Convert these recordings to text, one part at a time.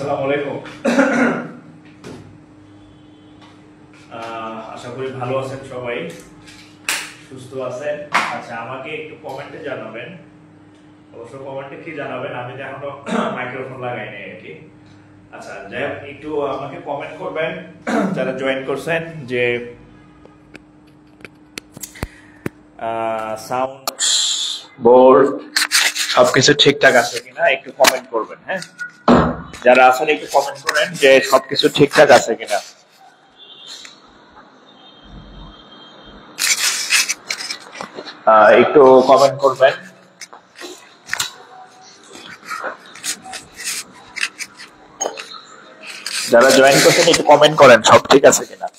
আসসালামু আলাইকুম। আশা করি ভালো আছেন, সবাই সুস্থ আছেন। আচ্ছা, আমাকে একটু কমেন্টে জানাবেন, অবশ্য কমেন্টে কি জানাবেন, আমি তো এখনো মাইক্রোফোন লাগাই নাই আর কি। আচ্ছা, যাই হোক, একটু আমাকে কমেন্ট করবেন যারা জয়েন করছেন যে সাউন্ড বোর্ড সবকিছু ঠিকঠাক আছে কিনা, একটু কমেন্ট করবেন। হ্যাঁ, যারা আছেন একটু কমেন্ট করেন যে সবকিছু ঠিকঠাক আছে কিনা। একটু কমেন্ট করবেন। যারা জয়েন করছেন একটু কমেন্ট করেন সব ঠিক আছে কিনা।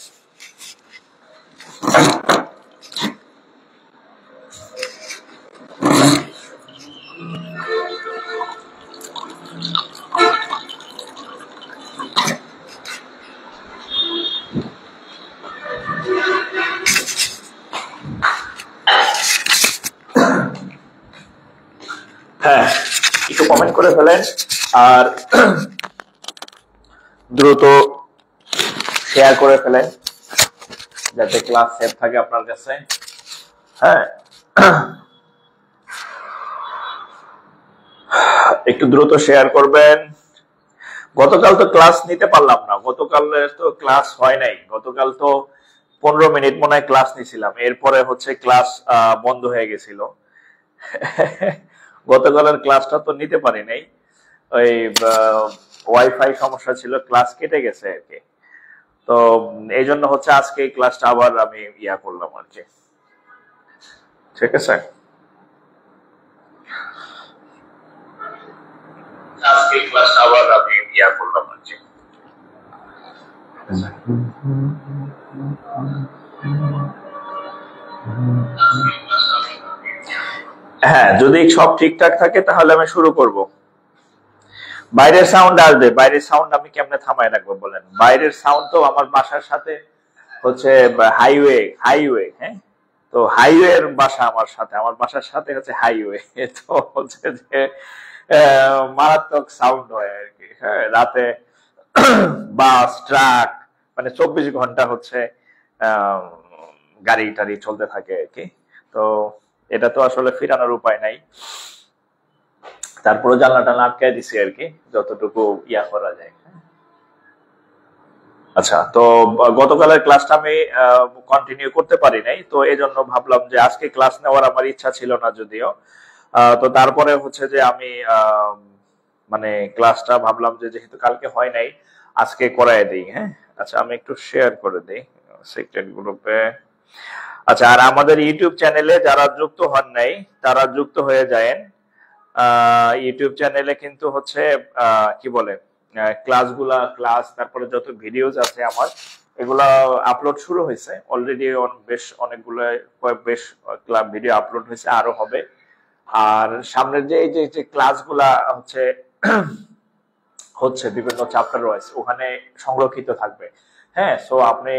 হ্যাঁ, একটু কমেন্ট করে ফেলেন আর দ্রুত শেয়ার করে ফেলেন যাতে ক্লাস সেভ থাকে আপনার কাছে। হ্যাঁ, একটু দ্রুত শেয়ার করবেন। গতকাল তো ক্লাস নিতে পারলাম না, গতকাল তো ক্লাস হয় নাই। গতকাল তো 15 মিনিট মনে হয় ক্লাস নিয়েছিলাম, এরপরে হচ্ছে ক্লাস বন্ধ হয়ে গেছিল। গতকালের ক্লাসটা তো নিতে পারি নাই, ওই ওয়াইফাই সমস্যা ছিল, ক্লাস কেটে গেছে আর কি। তো এই জন্য হচ্ছে আজকে এই ক্লাসটা আবার আমি করলাম আর কি। ঠিক আছে, আজকে ক্লাসটা আবার আমি করলাম আর কি। হ্যাঁ, যদি সব ঠিকঠাক থাকে তাহলে আমি শুরু করব। বাইরের সাউন্ড আসবে, বাইরের সাউন্ড আমি কেমনে থামায় রাখবো বলেন? বাইরের সাউন্ড তো আমার বাসার সাথে হচ্ছে হাইওয়ে। হ্যাঁ, তো হাইওয়ের বাসা আমার সাথে, আমার বাসার সাথে হচ্ছে হাইওয়ে। তো হচ্ছে যে মারাত্মক সাউন্ড হয় আর কি। হ্যাঁ, রাতে বাস ট্রাক মানে 24 ঘন্টা হচ্ছে গাড়ি টাড়ি চলতে থাকে আর কি। তো এটা তো আসলে ফিরানোর উপায় নাই, তারপরে জানলা টানলা আটকায় দিছি আর কি, যতটুকু করা যায়। আচ্ছা, তো গতকালের ক্লাসটা আমি কন্টিনিউ করতে পারি নাই, তো এই জন্য ভাবলাম যে আজকে ক্লাস নেওয়ার আমার ইচ্ছা ছিল না যদিও। তো তারপরে হচ্ছে যে আমি মানে ক্লাসটা ভাবলাম যে যেহেতু কালকে হয় নাই আজকে করায় দিই। হ্যাঁ, আচ্ছা, আমি একটু শেয়ার করে দিই সিক্রেট গ্রুপে। আচ্ছা, আর আমাদের ইউটিউব চ্যানেলে যারা যুক্ত হন নাই তারা যুক্ত হয়ে যায়েন। ইউটিউব চ্যানেলে কিন্তু হচ্ছে কি বলে ক্লাস তারপরে যত ভিডিওস আছে আমার, এগুলা আপলোড শুরু হয়েছে অলরেডি, বেশ অনেকগুলো বেশ ভিডিও আপলোড হয়েছে, আরো হবে। আর সামনের যে এই যে ক্লাসগুলা হচ্ছে হচ্ছে বিভিন্ন চ্যাপ্টার রয়েছে ওখানে সংরক্ষিত থাকবে। হ্যাঁ, সো আপনি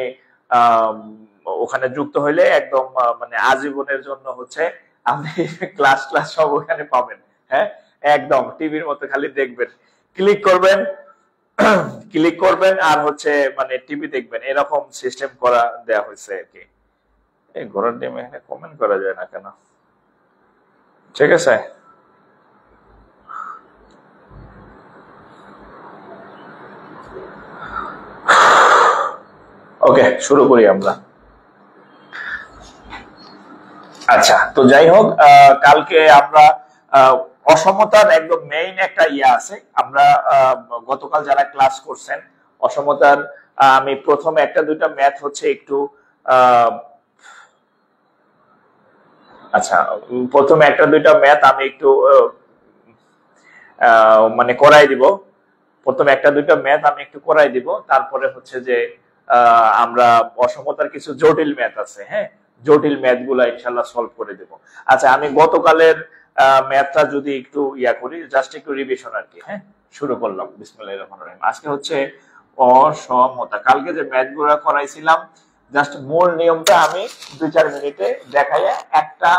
ওখানে যুক্ত হইলে একদম মানে আজীবনের জন্য হচ্ছে আপনি ক্লাস সব ওখানে পাবেন। হ্যাঁ, একদম টিভির মতো খালি দেখবেন, ক্লিক করবেন আর হচ্ছে মানে টিভি দেখবেন, এরকম সিস্টেম করা দেয়া হয়েছে আর কি। এই ঘোড়ার ডিম এখানে কমেন্ট করা যায় না কেন? ঠিক আছে, ওকে, শুরু করি আমরা। আচ্ছা, তো যাই হোক, কালকে আমরা অসমতার একদম মেইন একটা আছে। আমরা গতকাল যারা ক্লাস করছেন অসমতার, আমি প্রথমে একটা দুইটা ম্যাথ হচ্ছে একটু আচ্ছা, প্রথমে একটা দুইটা ম্যাথ আমি একটু মানে করাই দিব। প্রথমে একটা দুইটা ম্যাথ আমি একটু করাই দিব, তারপরে হচ্ছে যে আমরা অসমতার কিছু জটিল ম্যাথ আছে। হ্যাঁ, জটিল ম্যাথ গুলা ইনশাল্লাহ সলভ করে দেব। আচ্ছা, আমি গতকালের ম্যাথটা যদি একটু করি, জাস্ট একটু রিভিশন আর কি। হ্যাঁ, শুরু করলাম। বিসমিল্লাহির রহমানির রহিম। আজকে হচ্ছে অসমতা। কালকে যে ম্যাথ গুলা করাইছিলাম জাস্ট মূল নিয়মটা আমি 2-4 মিনিটে দেখাইয়া একটা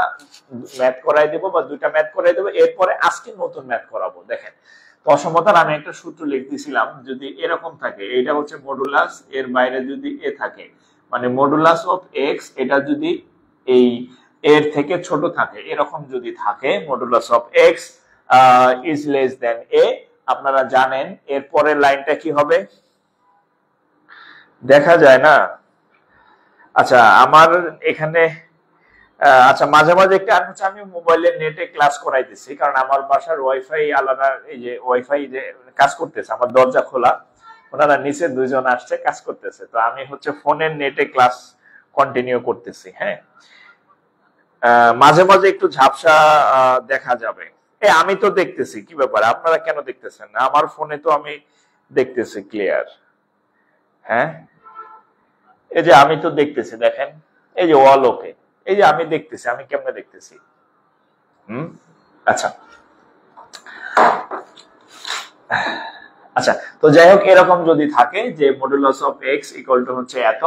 ম্যাথ করাই দেব বা দুইটা ম্যাথ করাই দেবো, এরপরে আজকে নতুন ম্যাথ করাবো। দেখেন, তো অসমতার আমি একটা সূত্র লিখতেছিলাম, যদি এরকম থাকে, এটা হচ্ছে মডুলাস, এর বাইরে যদি এ থাকে, মানে মডুলাস অফ এক্স, এটা যদি এই এর থেকে ছোট থাকে, এরকম যদি থাকে, modulus of x is less than a, আপনারা জানেন এর পরের লাইনটা কি হবে, দেখা যায় না। আচ্ছা আমার এখানে আচ্ছা মাঝে মাঝে কারণ হচ্ছে আমি মোবাইলের নেটে ক্লাস করাইতেছি, কারণ আমার বাসার ওয়াইফাই আলাদা, এই যে ওয়াইফাই যে কাজ করতেছে, আমার দরজা খোলা, ওনারা নিচে দুইজন আসছে কাজ করতেছে, তো আমি হচ্ছে ফোনের নেটে ক্লাস কন্টিনিউ করতেছি। হ্যাঁ, মাঝে মাঝে একটু ঝাপসা দেখা যাবে। আমি তো দেখতেছি, কি ব্যাপার আপনারা কেন দেখতেছেন না? আমার ফোনে তো আমি দেখতেছি ক্লিয়ার। হ্যাঁ, এই যে আমি তো দেখতেছি, দেখেন এই যে অল ওকে, এই যে আমি দেখতেছি, আমি কেমনে দেখতেছি। আচ্ছা আচ্ছা, তো যাই হোক, এরকম যদি থাকে যে modulus of x equal to হচ্ছে এত,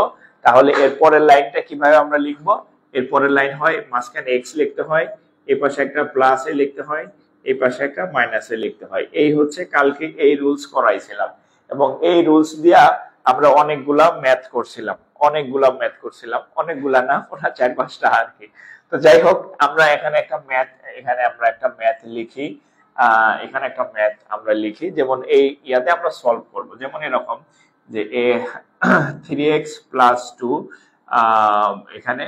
তাহলে এর পরের লাইনটা কিভাবে আমরা লিখব? এর পরের লাইন হয় মাঝখানে এক্স লিখতে হয়, এই পাশে একটা প্লাস এ লিখতে হয়, এই পাশে একটা মাইনাস এ লিখতে হয়। এই হচ্ছে কালকে এই রুলস করাইছিলাম, এবং এই রুলস দিয়া আমরা অনেকগুলা ম্যাথ করছিলাম, অনেকগুলা না, ওটা 4-5টা আর কি। তো যাই হোক, আমরা এখানে একটা ম্যাথ লিখি, এখানে একটা ম্যাথ আমরা লিখি, যেমন এই ইয়াতে আমরা সলভ করব, যেমন এরকম যে এ 3x + 2, এখানে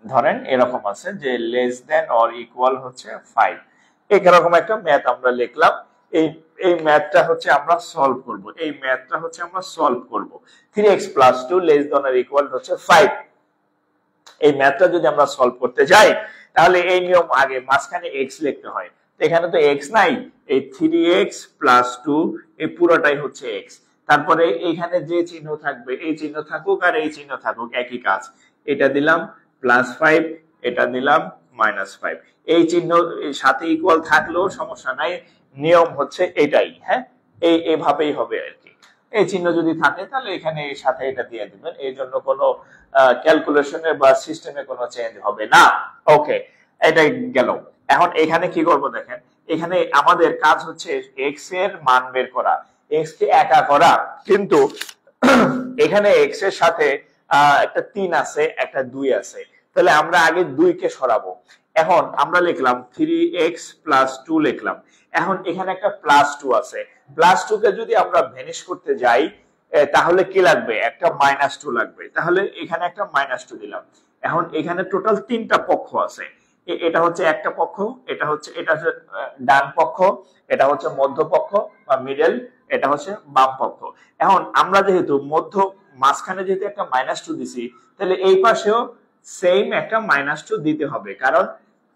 ধরেন এরকম আছে যে লেস দেন অর ইকুয়াল হচ্ছে 5, এরকম একটা ম্যাথ আমরা লিখলাম। এই ম্যাথটা হচ্ছে আমরা সলভ করব, 3x + 2 less than or equal হচ্ছে 5। এই ম্যাথটা যদি আমরা সলভ করতে যাই, তাহলে এই নিয়ম, আগে মাঝখানে x লিখতে হয়, এখানে তো x নাই, এই 3x + 2 এই পুরোটাই হচ্ছে x, তারপরে এখানে যে চিহ্ন থাকবে, এই চিহ্ন থাকুক আর এই চিহ্ন থাকুক একই কাজ, এটা দিলাম +5, এটা দিলাম -5, এই চিহ্ন সাথে ইকুয়াল থাকলেও সমস্যা নাই, নিয়ম হচ্ছে এটাই। হ্যাঁ, এইভাবেই হবে আর কি। এই চিহ্ন যদি থাকে তাহলে এখানে এর সাথে এটা দিয়ে দিবেন, এই জন্য কোনো ক্যালকুলেশনে বা সিস্টেমে কোনো চেঞ্জ হবে না। ওকে, এটা গেল। এখন এখানে কি করব দেখেন, এখানে আমাদের কাজ হচ্ছে x এর মান বের করা, x কে একা করা, কিন্তু এখানে x এর সাথে একটা 3 আছে, একটা 2 আছে, তাহলে আমরা আগে 2 কে সরাবো। এখন আমরা লিখলাম 3x + 2 লিখলাম, এখন এখানে একটা +2 আছে, +2 কে যদি আমরা ভ্যানিশ করতে যাই, তাহলে কি লাগবে? একটা -2 লাগবে, তাহলে এখানে একটা -2 দিলাম। এখন এখানে টোটাল 3টা পক্ষ আছে, এটা হচ্ছে একটা পক্ষ, এটা হচ্ছে ডান পক্ষ, এটা হচ্ছে মধ্যপক্ষ বা মিডল, এটা হচ্ছে বাম পক্ষ। এখন আমরা যেহেতু মাঝখানে যেহেতু একটা -2 দিছি, তাহলে এই পাশেও সেম একটা -2 দিতে হবে, কারণ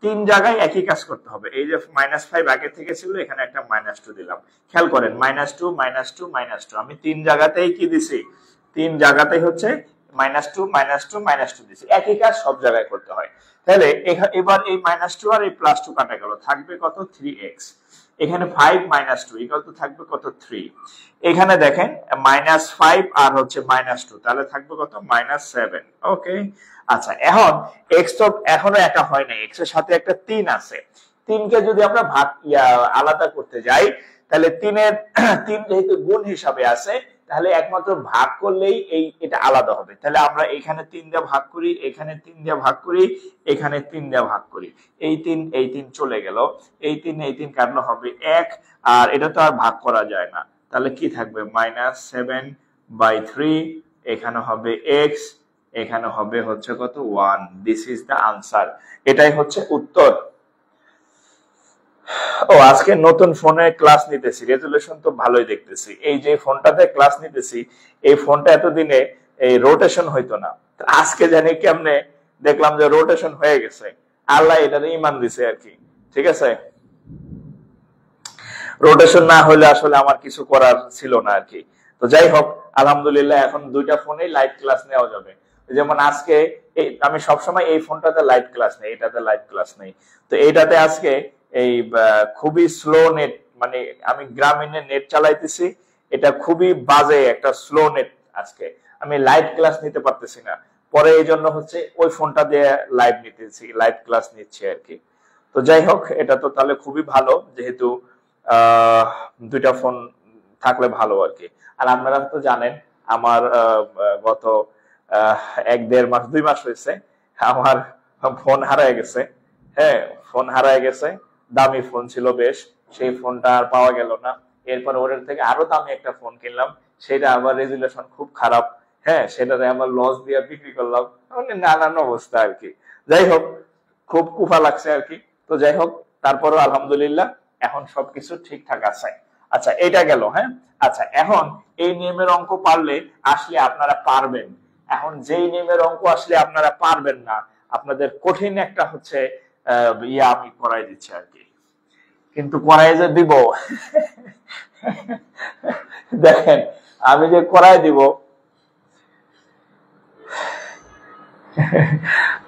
3 জায়গায় একই কাজ করতে হবে। এই যে -5 আগে থেকে ছিল, এখানে একটা -2 দিলাম, খেয়াল করেন, -2 -2 -2, আমি 3 জায়গাতেই কি দিছি? 3 জায়গাতেই হচ্ছে -2 -2 -2 দিছি, একই কাজ সব জায়গায় করতে হয়। তাহলে এবার এই -2 আর এই +2 কাটা গেল, থাকবে কত? 3x। এখানে 5 - 2 ইকুয়াল টু থাকবে কত? 3। এখানে দেখেন -5 আর হচ্ছে -2, তাহলে থাকবে কত? -7। ওকে, আচ্ছা, এখন x তো এখনো একা হয় না, x এর সাথে একটা 3 আছে, 3 কে যদি আমরা আলাদা করতে যাই, তাহলে 3 যেহেতু গুণ হিসাবে আছে, তাহলে একমাত্র ভাগ করলেই এটা আলাদা হবে। তাহলে আমরা এখানে 3 দিয়ে ভাগ করি, এখানে 3 দিয়ে ভাগ করি, এখানে 3 দিয়ে ভাগ করি, এই 3 চলে গেল, এই 3 কাটলো, হবে 1, আর এটা তো আর ভাগ করা যায় না, তাহলে কি থাকবে? -7/3, এখানে হবে x, এখানে হবে হচ্ছে কত? 1। দিস ইজ দ্য আনসার, এটাই হচ্ছে উত্তর। ও, আজকে নতুন ফোনে ক্লাস নিতেছি, রেজুলেশন তো ভালোই দেখতেছি। এই যে ফোনটাতে ক্লাস নিতেছি, এই ফোনটা এতদিনে এই রোটেশন হইতো না, আজকে জানি কেমনে দেখলাম যে রোটেশন হয়ে গেছে। আল্লাহ এটাতে ইমান দিছে আর কি, ঠিক আছে। রোটেশন না হলে আসলে আমার কিছু করার ছিল না আর কি। তো যাই হোক, আলহামদুলিল্লাহ এখন 2টা ফোনেই লাইভ ক্লাস নেওয়া যাবে। যেমন আজকে আমি সবসময় এই ফোনটাতে লাইভ ক্লাস নেই, এটাতে লাইভ ক্লাস নেই। তো এইটাতে আজকে এই খুবই স্লো নেট, মানে আমি গ্রামীণে নেট চালাইতেছি, এটা খুবই বাজে একটা স্লো নেট, আজকে আমি লাইভ ক্লাস নিতে পারতেছি না। পরে এই জন্য হচ্ছে ওই ফোনটা দিয়ে লাইভ ক্লাস নিচ্ছি আর কি। তো যাই হোক, এটা তো তাহলে খুবই ভালো, যেহেতু আহ দুইটা ফোন থাকলে ভালো আর কি। আর আপনারা তো জানেন আমার গত 1-1.5 মাস 2 মাস হয়েছে আমার ফোন হারায় গেছে। হ্যাঁ, ফোন হারায় গেছে। দামি ফোন ছিল বেশ, সেই ফোনটা আর পাওয়া গেল না। এরপর ওর থেকে আরো দামি একটা ফোন কিনলাম, সেটা আবার রেজুলেশন খুব খারাপ। হ্যাঁ, সেটাতে আবার লস দিয়ে বিক্রি করলাম, মানে নানান অবস্থা আর কি। যাই হোক, খুব কুফা লাগছে আর কি। তো যাই হোক, তারপরও আলহামদুলিল্লাহ এখন সবকিছু ঠিকঠাক আছে। আচ্ছা, এটা গেল। হ্যাঁ, আচ্ছা, এখন এই নিয়মের অঙ্ক পারলে আসলে আপনারা পারবেন। এখন যেই নিয়মের অঙ্ক আসলে আপনারা পারবেন না, আপনাদের কঠিন একটা হচ্ছে ইয়া আমি করাই দিচ্ছি আর কি। কিন্তু করাই যে দিব দেখেন, আমি যে করাই দিব।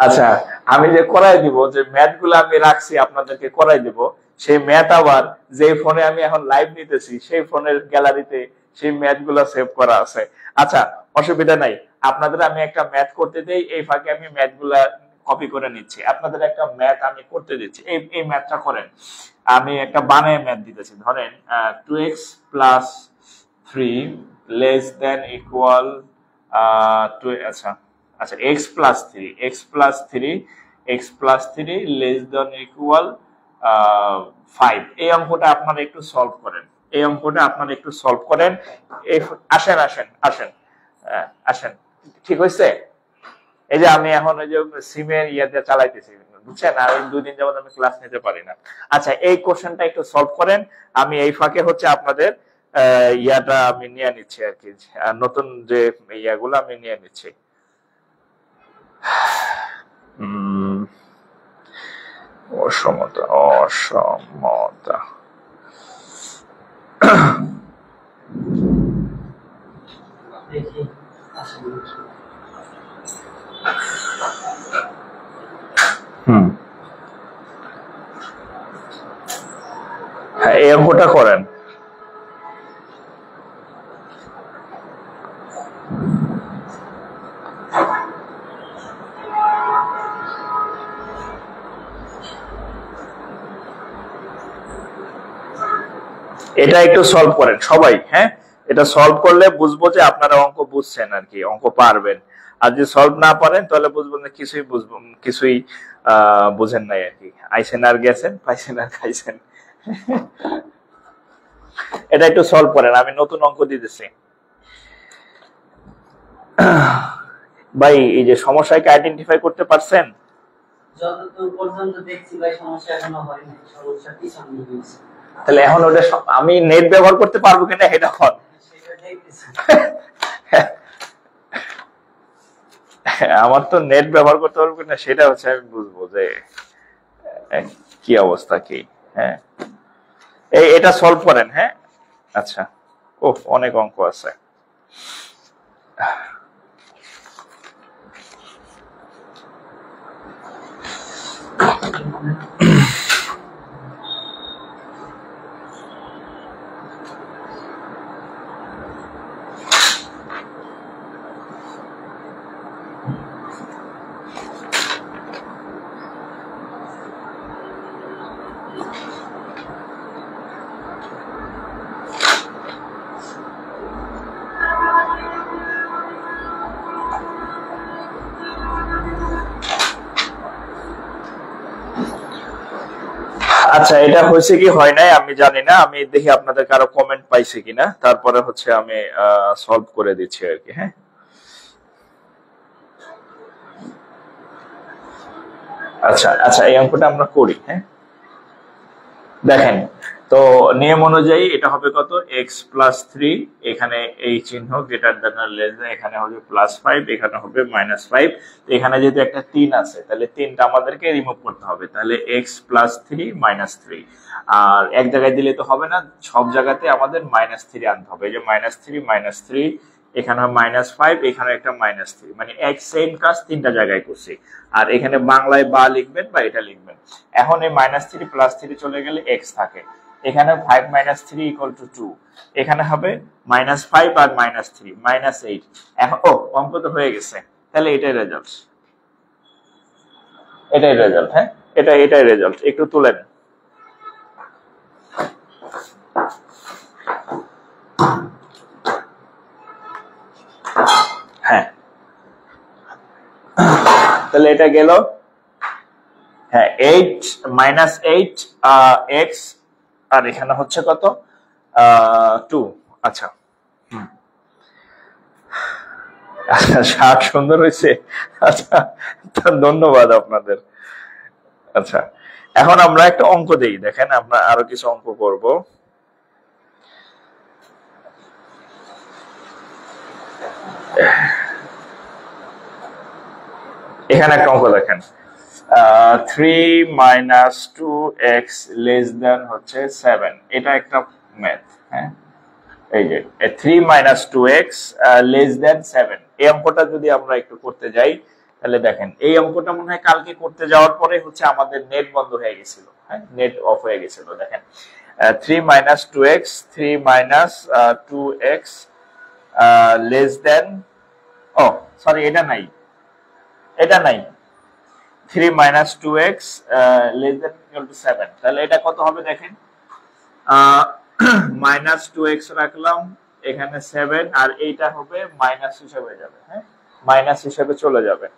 আচ্ছা, আমি যে করাই দিব, যে ম্যাথ গুলো আমি রাখছি আপনাদেরকে করাই দিব, সেই ম্যাথ আবার যে ফোনে আমি এখন লাইভ নিতেছি সেই ফোনের গ্যালারিতে সেই ম্যাথ গুলো সেভ করা আছে। আচ্ছা, অসুবিধা নাই, আপনাদের আমি একটা ম্যাথ করতে দেই, এই ফাঁকে আমি ম্যাথ গুলা কপি করে নিচ্ছি। আপনাদের একটা ম্যাথ আমি করতে দিচ্ছি, এই ম্যাথটা করেন। আমি একটা বানায় ম্যাথ দিতেছি। ধরেন 2x plus 3 less than equal আচ্ছা আচ্ছা x plus three less than equal 5। এই অঙ্কটা আপনারা একটু সলভ করেন। আসেন আসেন আসেন, আসেন। ঠিক হয়েছে? এই যে আমি এখন ওই যে সিমের ইয়েতে চালাইতেছি, বুঝছেন? আর 2 দিন যাবত আমি ক্লাস নিতে পারি না। আচ্ছা, এই কোশ্চেনটা একটু সলভ করেন। আমি এই ফাঁকে হচ্ছে আপনাদের ইয়াটা আমি নিয়ে নিচ্ছি আর কি, নতুন যে ইয়াগুলো আমি নিয়ে নিচ্ছি। অসমতা অসমতা হ্যাঁ, এই অঙ্কটা করেন। এটা একটু সলভ করেন সবাই। হ্যাঁ, এটা সলভ করলে বুঝবো যে আপনারা অঙ্ক বুঝছেন আর কি, অঙ্ক পারবেন। আর যদি সলভ না পারেন তাহলে বুঝবেন না কিছুই বুঝেন নাই আর কি। আইসেন আর গেছেন, পাইছেন আর খাইছেন। এটা একটু সলভ করেন, আমি নতুন অঙ্ক দিতেছি। ভাই, এই যে সমস্যাকে আইডেন্টিফাই করতে পারছেন? যতদূর পর্যন্ত দেখছি ভাই সমস্যা এখনো হয়নি, সমস্যাটি সামনে হয়েছে। তাহলে এখন ওটা আমি নেট ব্যবহার করতে পারবো কিনা এটা হন। আমার তো নেট ব্যবহার করতে পারবো কিনা সেটা হচ্ছে আমি বুঝবো যে কি অবস্থা কি। হ্যাঁ, এটা সলভ করেন। হ্যাঁ, আচ্ছা, ও অনেক অঙ্ক আছে। আচ্ছা, এটা হয়েছে কি হয় নাই আমি জানি না, আমি দেখি আপনাদের কারো কমেন্ট পাইছি কিনা, তারপরে হচ্ছে আমি সলভ করে দিচ্ছি আর কি। হ্যাঁ, আচ্ছা আচ্ছা, এই অঙ্কটা আমরা করি। হ্যাঁ, দেখেন তো, নিয়ম অনুযায়ী এটা হবে কত, x+3, এখানে এই চিহ্ন গ্রেটার দেন আর লেস দেন, এখানে হবে +5, এখানে হবে -5। এখানে যেহেতু একটা 3 আছে, তাহলে 3টা আমাদেরকে রিমুভ করতে হবে। তাহলে x+3 -3, আর এক জায়গায় দিলে তো হবে না, সব জায়গাতে আমাদের -3 আনতে হবে। এই যে -3 এখানে -5, এখানে একটা -3, মানে এক সেম কাজ 3টা জায়গায় করছি। আর এখানে বাংলায় বা লিখবেন বা এটা লিখবেন। এখন এই -3 +3 চলে গেলে x থাকে, এখানে 5 - 3 = 2, এখানে হবে -5 আর -3 -8। এখন অঙ্ক তো হয়ে গেছে, তাহলে এটাই রেজাল্ট। হ্যাঁ, এটাই রেজাল্ট। একটু তুলেন। তাহলে এটা গেল, হ্যাঁ 8 মাইনাস 8 এক্স, আর এখানে হচ্ছে কত 2। আচ্ছা আচ্ছা শাক সুন্দর হয়েছে। আচ্ছা ধন্যবাদ আপনাদের। আচ্ছা এখন আমরা একটা অঙ্ক দেই, দেখেন আমরা আরো কিছু অঙ্ক করব। এখানে একটা অঙ্ক দেখেন, 3 মাইনাস 2x লেস দেন হচ্ছে 7, এটা একটা ম্যাথ। হ্যাঁ এই যে 3 মাইনাস 2x লেস দেন 7, এই অঙ্কটা যদি আমরা একটু করতে যাই তাহলে দেখেন এই অঙ্কটা মনে হয় কালকে করতে যাওয়ার পরে হচ্ছে আমাদের নেট বন্ধ হয়ে গেছিল, হ্যাঁ নেট অফ হয়ে গেছিল। দেখেন 3 minus 2x, 3 minus 2x less than, oh sorry এটা নাই, এটা নাই, 3 minus 2x less than equal to 7, তাহলে এটা কত হবে দেখেন, মাইনাস 2x রাখলাম, এখানে 7, আর এইটা হবে মাইনাস হিসেবে যাবে, হ্যাঁ মাইনাস হিসেবে চলে যাবে।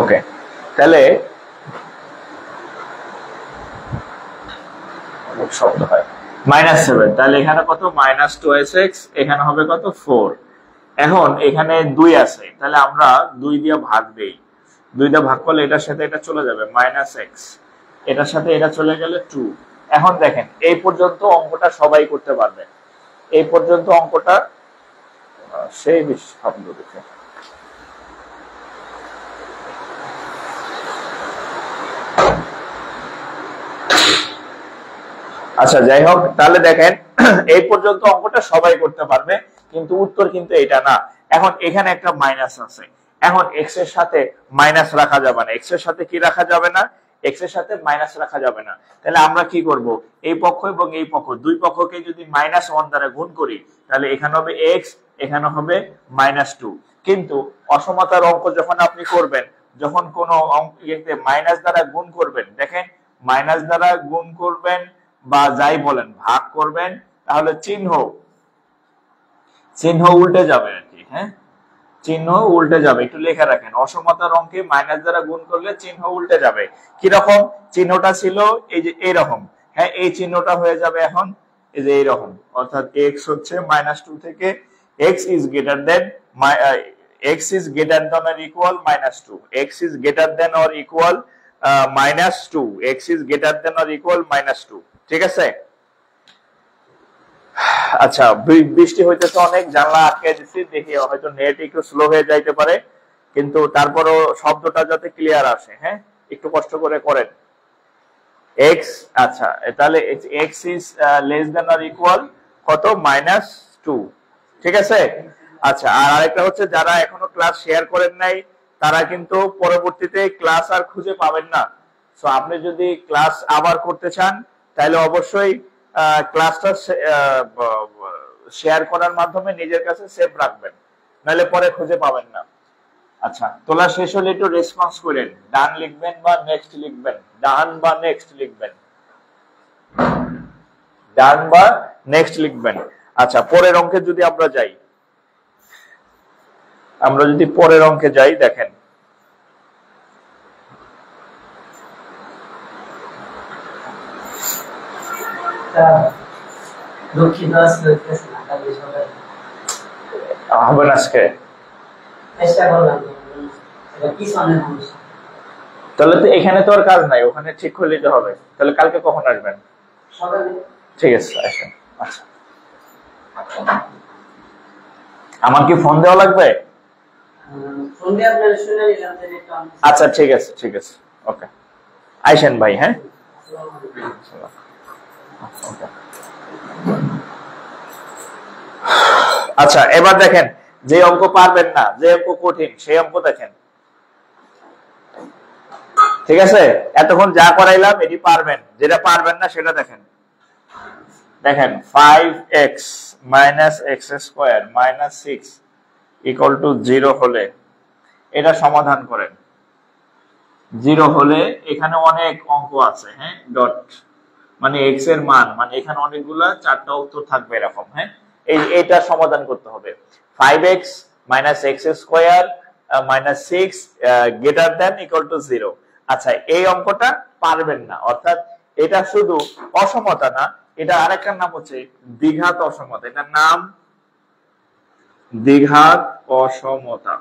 ওকে তাহলে শব্দ হয় -7, তাহলে এখানে কত মাইনাস 2x, এখানে হবে কত 4। এখন এখানে 2 আছে, তাহলে আমরা 2 দিয়ে ভাগ দেই, 2 দিয়ে ভাগ করলে এটার সাথে এটা চলে যাবে -x, এটার সাথে এটা চলে গেলে 2। এখন দেখেন এই পর্যন্ত অঙ্কটা সবাই করতে পারবে, এই পর্যন্ত অঙ্কটা সেই বেশি শব্দ দেখে। আচ্ছা যাই হোক, তাহলে দেখেন এই পর্যন্ত অঙ্কটা সবাই করতে পারবে, কিন্তু উত্তর কিন্তু এটা না। এখন এখানে একটা মাইনাস আছে, এখন এক্স এর সাথে মাইনাস রাখা যাবে না, এক্স এর সাথে কি রাখা যাবে না, এক্স এর সাথে মাইনাস রাখা যাবে না। তাহলে আমরা কি করব, এই পক্ষ এবং এই পক্ষ দুই পক্ষকে যদি -1 দ্বারা গুণ করি তাহলে এখানে হবে এক্স, এখানে হবে -2। কিন্তু অসমতার অঙ্ক যখন আপনি করবেন, যখন কোনো অঙ্কে মাইনাস দ্বারা গুণ করবেন, দেখেন মাইনাস দ্বারা গুণ করবেন বা যাই বলেন ভাগ করবেন, তাহলে চিহ্ন উল্টে যাবে আর কি, হ্যাঁ চিহ্ন উল্টে যাবে, একটু লেখা রাখেন, অসমতার অঙ্কে মাইনাস দ্বারা গুণ করলে চিহ্ন উল্টে যাবে। কিরকম, চিহ্নটা ছিল এই যে এইরকম, হ্যাঁ এই চিহ্নটা হয়ে যাবে এখন এই যে এইরকম, অর্থাৎ x হচ্ছে -2 থেকে x is greater than x is greater than or equal -2, x is greater than or equal -2, x is greater than or equal -2, ঠিক আছে। আচ্ছা বৃষ্টি হইতেছে অনেক, জানলা আটকে দিচ্ছি, দেখি হয়তো নেট একটু স্লো হয়ে যাইতে পারে, কিন্তু তারপরও শব্দটা যাতে ক্লিয়ার আসে, হ্যাঁ একটু কষ্ট করে করেন। x, আচ্ছা তাহলে x is less than or equal কত -2, ঠিক আছে। আচ্ছা আর আরেকটা হচ্ছে, যারা এখনো ক্লাস শেয়ার করেন নাই তারা কিন্তু পরবর্তীতে ক্লাস আর খুঁজে পাবেন না। সো আপনি যদি ক্লাস আবার করতে চান তাহলে অবশ্যই ক্লাসটা শেয়ার করার মাধ্যমে নিজের কাছে সেভ রাখবেন, নাহলে পরে খুঁজে পাবেন না। আচ্ছা তোলা শেষ হলে একটু রেসপন্স করেন, ডান লিখবেন বা নেক্সট লিখবেন, ডান বা নেক্সট লিখবেন, ডান বা নেক্সট লিখবেন। আচ্ছা পরের অঙ্কে যদি আমরা যাই, আমরা যদি পরের অঙ্কে যাই, দেখেন হবে না আজকে, তাহলে তো এখানে তো আর কাজ নাই, ওখানে ঠিক করে নিতে হবে। তাহলে কালকে কখন আসবেন? ঠিক আছে আসেন। আচ্ছা আমার কি ফোন দেওয়া লাগবে? আচ্ছা ঠিক আছে ঠিক আছে, ওকে আইসেন ভাই, হ্যাঁ আচ্ছা এবার দেখেন, যে অঙ্ক পারবেন না, যে অঙ্ক কঠিন সেই অঙ্ক দেখেন, ঠিক আছে। এতক্ষণ যা করাইলাম এটি পারবেন, যেটা পারবেন না সেটা দেখেন। দেখেন 5x - x² - 6 = 0 হলে এটা সমাধান করেন। 0 হলে এখানে অনেক অঙ্ক আছে, হ্যাঁ ডট মানে x এর মান, মানে এখানে অনেকগুলা চারটা উত্তর থাকবে এরকম, হ্যাঁ এইটা সমাধান করতে হবে। 5x minus x square minus 6 greater than equal to 0। আচ্ছা, এই অঙ্কটা পারবেন না, অর্থাৎ এটা শুধু অসমতা না, এটা আরেকটা নাম হচ্ছে দ্বিঘাত অসমতা। এটার নাম দ্বিঘাত অসমতা।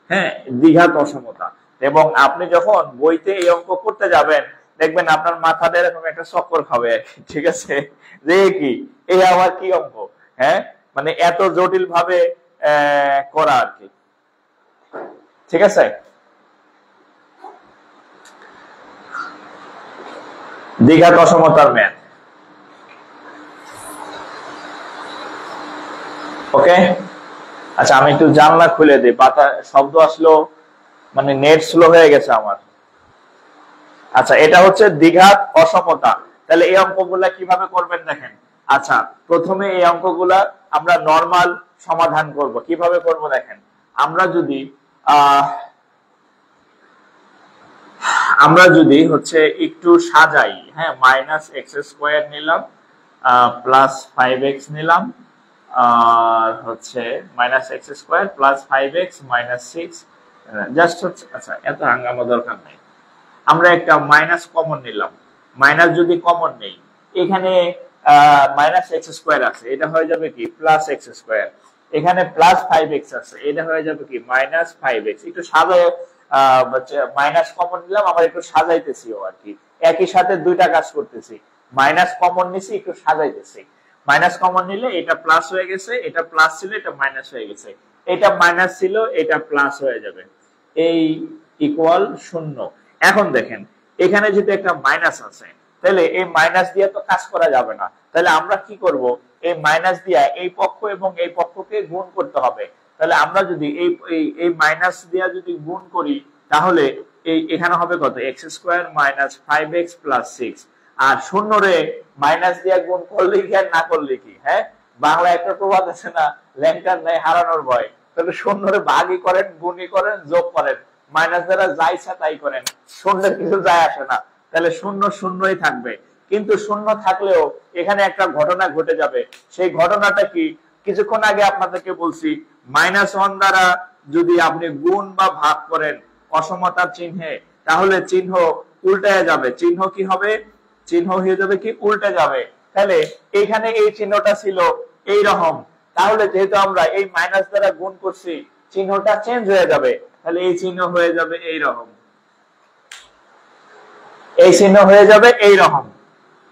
হ্যাঁ, দ্বিঘাত অসমতা। এবং আপনি যখন বইতে এই অঙ্ক করতে যাবেন, দেখবেন আপনার মাথাটা এরকম একটা চক্কর খাবে, ঠিক আছে, যে কি এই আবার কি অঙ্ক, হ্যাঁ, মানে এত জটিল ভাবে করা আর কি, ঠিক আছে। দ্বিঘাত অসমতার ম্যাথ, ওকে। আচ্ছা, আমি একটু জানলা খুলে দিই, বাতাস শব্দ আসলো, মানে নেট স্লো হয়ে গেছে আমার। আচ্ছা, এটা হচ্ছে দ্বিঘাত অসমতা। তাহলে এই অঙ্কগুলা কিভাবে করবেন দেখেন। আচ্ছা, প্রথমে এই অঙ্কগুলা আমরা নরমাল সমাধান করব। কিভাবে করব দেখেন, আমরা যদি হচ্ছে একটু সাজাই, হ্যাঁ, মাইনাস এক্স স্কোয়ার নিলাম, প্লাস 5x নিলাম, আর হচ্ছে minus x square plus 5x minus 6, just হচ্ছে, আচ্ছা এত হাঙ্গামা দরকার নেই। আমরা একটা মাইনাস কমন নিলাম, মাইনাস যদি কমন নেই, এখানে মাইনাস এক্স স্কোয়ার আছে, এটা হয়ে যাবে কি প্লাস এক্স স্কোয়ার। এখানে প্লাস 5x আছে, এটা হয়ে যাবে কি মাইনাস 5x। একটু সাজায় মাইনাস কমন নিলাম, আবার একটু সাজাইতেছিও আর কি, একই সাথে দুইটা কাজ করতেছি। মাইনাস কমন নিছি, একটু সাজাইতেছি। মাইনাস কমন নিলে এটা প্লাস হয়ে গেছে, এটা প্লাস ছিল, এটা মাইনাস হয়ে গেছে, এটা মাইনাস ছিল, এটা প্লাস হয়ে যাবে, এই ইকুয়াল 0। এখন দেখেন, এখানে যদি একটা মাইনাস আছে, তাহলে এই মাইনাস দিয়ে তো কাজ করা যাবে না। তাহলে আমরা কি করব, এই মাইনাস দিয়ে এই পক্ষ এবং এই পক্ষকে গুণ করতে হবে। তাহলে আমরা যদি এই মাইনাস দিয়ে যদি গুণ করি, তাহলে এই এখানে হবে কত, x square minus 5x plus 6। আর 0 রে মাইনাস দিয়ে গুণ করলে কি আর না করলে কি, হ্যাঁ, বাংলা একটা প্রবাদ আছে না, ল্যাংটার নাই হারানোর ভয়। তাহলে 0 রে ভাগই করেন, গুণই করেন, যোগ করেন, মাইনাস দ্বারা যা ইচ্ছা তাই করেন, 0 কিছু যায় আসে না। তাহলে 0 0ই থাকবে। কিন্তু 0 থাকলেও এখানে একটা ঘটনা ঘটে যাবে। সেই ঘটনাটা কি, কিছুক্ষণ আগে আপনাদেরকে বলছি, -1 দ্বারা যদি আপনি গুণ বা ভাগ করেন অসমতার চিহ্নে, তাহলে চিহ্ন উল্টে যাবে। চিহ্ন কি হবে, চিহ্ন হয়ে যাবে কি উল্টে যাবে। তাহলে এখানে এই চিহ্নটা ছিল এই রকম, তাহলে যেহেতু আমরা এই মাইনাস দ্বারা গুণ করছি, চিহ্নটা চেঞ্জ হয়ে যাবে। তাহলে এই চিহ্ন হয়ে যাবে এই রকম, এই চিহ্ন হয়ে যাবে এই রকম।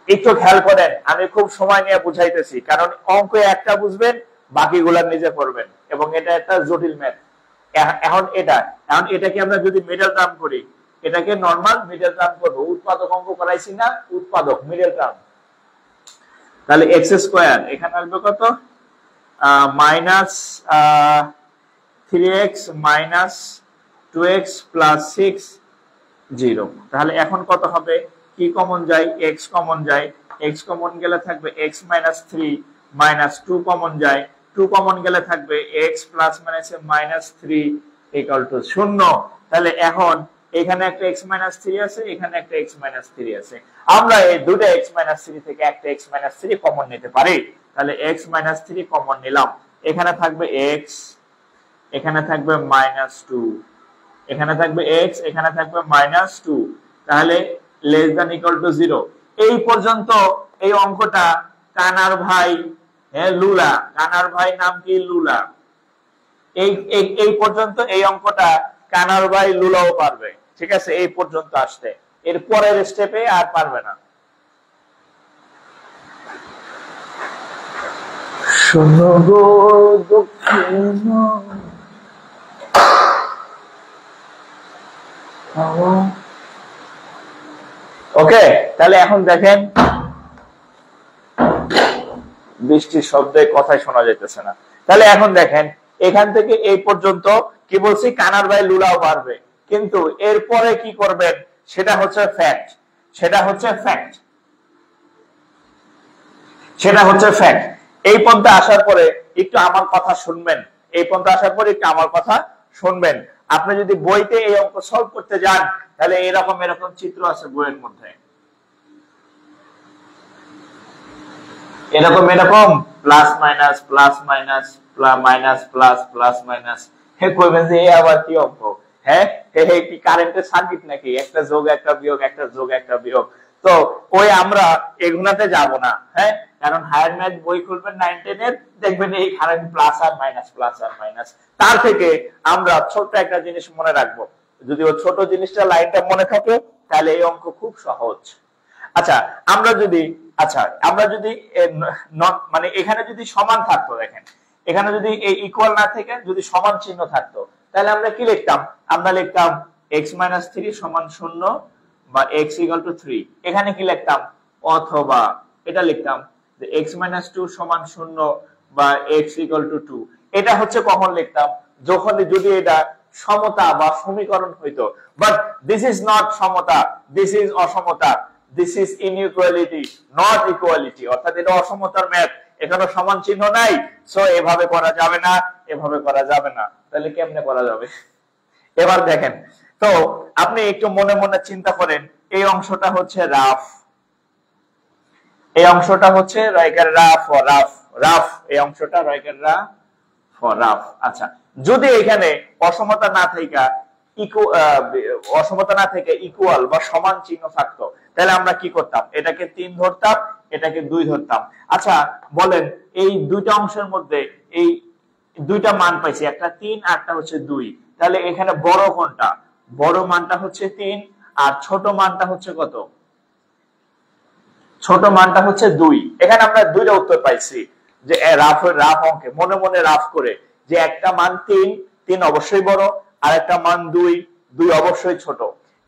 একটু খেয়াল করেন, আমি খুব সময় নিয়ে বুঝাইতেছি, কারণ অঙ্ক একটা বুঝবেন, বাকিগুলা নিজে করবেন, এবং এটা একটা জটিল ম্যাথ। এখন এটাকে আমরা যদি মিডল টার্ম করি, এটাকে নরমাল মিডল টার্ম করব। উৎপাদক অঙ্ক করাইছি না, উৎপাদক মিডল টার্ম। তাহলে এক্স স্কোয়ার এখানে আসবে কত, minus 3x minus 2x plus 6 0। তাহলে এখন কত হবে, কি কমন যায়, x কমন যায়, x কমন গেলে থাকবে x মাইনাস 3 মাইনাস 2 কমন যায়, 2 কমন গেলে থাকবে x plus minus 3 equal to 0। তাহলে এখন এখানে একটা x মাইনাস 3 আছে, এখানে একটা x মাইনাস 3 আছে, আমরা এই দুটো x মাইনাস 3 থেকে একটা x মাইনাস 3 কমন নিতে পারি। তাহলে x মাইনাস 3 কমন নিলাম, এখানে থাকবে x, এখানে থাকবে মাইনাস 2, এখানে থাকবে x, এখানে থাকবে মাইনাস 2। তাহলে লেস দ্যান ইকুয়াল টু 0। এই পর্যন্ত এই অঙ্কটা কানার ভাই, হ্যাঁ লুলা, কানার ভাই নাম কি লুলা। এই পর্যন্ত এই অঙ্কটা কানার ভাই লুলাও পারবে, ঠিক আছে, এই পর্যন্ত আসতে। এর পরের স্টেপে আর পারবে না। শোনো গো দক্ষিণ, ওকে। তাহলে এখন দেখেন, বৃষ্টির শব্দে কথাই শোনা যাইতেছে না। তাহলে এখন দেখেন, এখান থেকে এই পর্যন্ত কি বলছি, কানার ভাই লুলাও পারবে, কিন্তু এরপরে কি করবেন সেটা হচ্ছে ফ্যাক্ট, সেটা হচ্ছে ফ্যাক্ট, সেটা হচ্ছে ফ্যাক্ট। এই পর্যন্ত আসার পরে একটু আমার কথা শুনবেন, এই পর্যন্ত আসার পরে একটু আমার কথা শুনবেন। আপনি যদি বইতে এই অঙ্ক সলভ করতে যান, তাহলে এরকম এরকম চিত্র আছে বইয়ের মধ্যে, এরকম এরকম plus minus plus minus minus plus plus minus, হে কইবেন যে আবার কি অঙ্ক, হ্যাঁ হে কি কারেন্টের সার্কিট নাকি, একটা যোগ একটা বিয়োগ একটা যোগ একটা বিয়োগ। তো ওই আমরা এগুলাতে যাব না, হ্যাঁ, কারণ হায়ার ম্যাথ বই খুলবেন 9 10 এর, দেখবেন এই কারেন্ট প্লাস আর মাইনাস। তার থেকে আমরা ছোট একটা জিনিস মনে রাখবো, যদি ওই ছোট জিনিসটা লাইনটা মনে থাকে তাহলে এই অঙ্ক খুব সহজ। আচ্ছা আমরা যদি মানে এখানে যদি সমান থাকতো, দেখেন এখানে যদি এই ইকুয়াল না থেকে যদি সমান চিহ্ন থাকতো, তাহলে আমরা কি লিখতাম, আমরা লিখতাম x - 3 = 0 বা x = 3। এখানে কি লিখতাম, অথবা এটা লিখতাম যে x - 2 = 0 বা x = 2। এটা হচ্ছে কখন লিখতাম, যখন যদি এটা সমতা বা সমীকরণ হইতো। বাট দিস ইজ নট সমতা, দিস ইজ অসমতা, this is inequality not equality, অর্থাৎ এটা অসমতার ম্যাথ, এখানে সমান চিহ্ন নাই, সো এভাবে করা যাবে না, এভাবে করা যাবে না। তাহলে কেমনে করা যাবে, এবার দেখেন তো আপনি একটু মনে মনে চিন্তা করেন, এই অংশটা হচ্ছে রাফ, এই অংশটা হচ্ছে রাইকার রাফ ফর রাফ, রাফ এই অংশটা রাইকার রাফ ফর রাফ। আচ্ছা যদি এখানে অসমতা না থেকে ইকুয়াল বা সমান চিহ্ন থাকতো, তাহলে আমরা কি করতাম, এটাকে 3 ধরতাম, এটাকে 2 ধরতাম। আচ্ছা বলেন এই দুইটা অংশের মধ্যে এই দুইটা মান পাইছি, একটা 3 আর একটা হচ্ছে 2, তাহলে এখানে বড় কোনটা, বড় মানটা হচ্ছে 3 আর ছোট মানটা হচ্ছে কত, ছোট মানটা হচ্ছে 2। এখানে আমরা দুইটা উত্তর পাইছি, যে রাফ অঙ্কে মনে মনে রাফ করে, যে একটা মান 3 অবশ্যই বড়, আর একটা মান 2 অবশ্যই ছোট।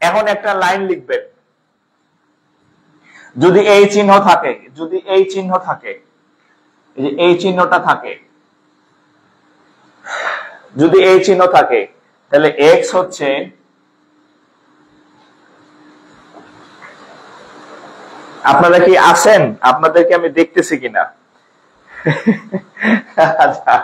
এখন একটা লাইন লিখবেন, যদি এই চিহ্ন থাকে, যদি এই চিহ্ন থাকে, যে এই চিহ্নটা থাকে, যদি এই চিহ্ন থাকে, তাহলে x হচ্ছে, আপনারা কি আছেন, আপনাদেরকে আমি দেখতেছি কিনা। আচ্ছা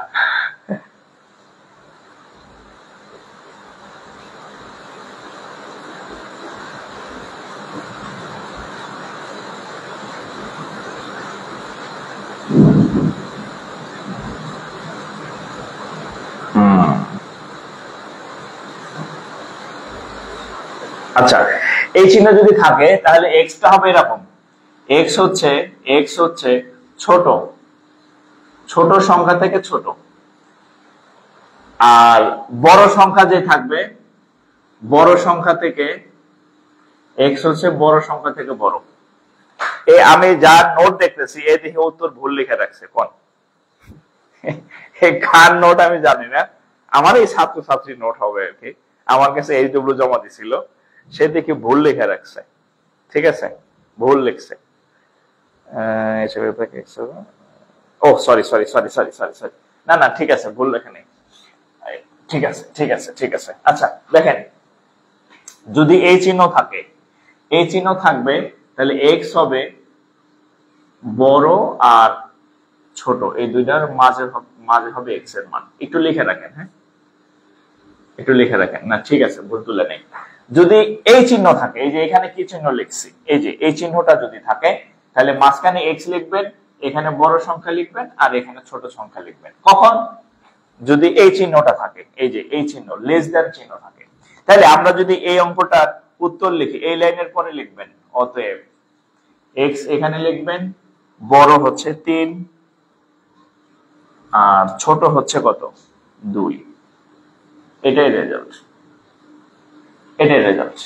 আচ্ছা এই চিহ্ন যদি থাকে তাহলে এক্সটা হবে এরকম, এক্স হচ্ছে ছোট, ছোট সংখ্যা থেকে ছোট, আর বড় সংখ্যা যে থাকবে, বড় সংখ্যা থেকে এক্স হচ্ছে বড় সংখ্যা থেকে বড়। আমি যার নোট দেখতেছি এই দেখে উত্তর ভুল লিখে রাখছে, কোন কার নোট আমি জানি না, আমার এই ছাত্রছাত্রী নোট হবে আর কি, আমার কাছে এইচডব্লিউ জমা দিছিল, সে দেখে ভুল লিখে রাখছে, ঠিক আছে ভুল লিখছে। Oh sorry sorry sorry sorry sorry sorry, না না ঠিক আছে ভুল লেখা নেই, ঠিক আছে ঠিক আছে ঠিক আছে। আচ্ছা দেখেন যদি এই চিহ্ন থাকে, এই চিহ্ন থাকবে, তাহলে এক্স হবে বড় আর ছোট, এই দুইটার মাঝে হবে এক্স এর মান। একটু লিখে রাখেন, হ্যাঁ একটু লিখে রাখেন, না ঠিক আছে ভুল তুলে নেই। যদি এই চিহ্ন থাকে, এই যে এখানে কি চিহ্ন লিখছি, এই যে এই চিহ্নটা যদি থাকে, তাহলে মাঝখানে এক্স লিখবেন, এখানে বড় সংখ্যা লিখবেন, আর এখানে ছোট সংখ্যা লিখবেন। কখন, যদি এই চিহ্নটা থাকে, এই যে এই চিহ্ন লেস দ্যান চিহ্ন থাকে। তাহলে আমরা যদি এই অঙ্কটার উত্তর লিখি, এই লাইনের পরে লিখবেন অতএব এক্স এখানে লিখবেন, বড় হচ্ছে 3 আর ছোট হচ্ছে কত 2, এটাই রেজাল্ট, এটাই রেজাল্ট।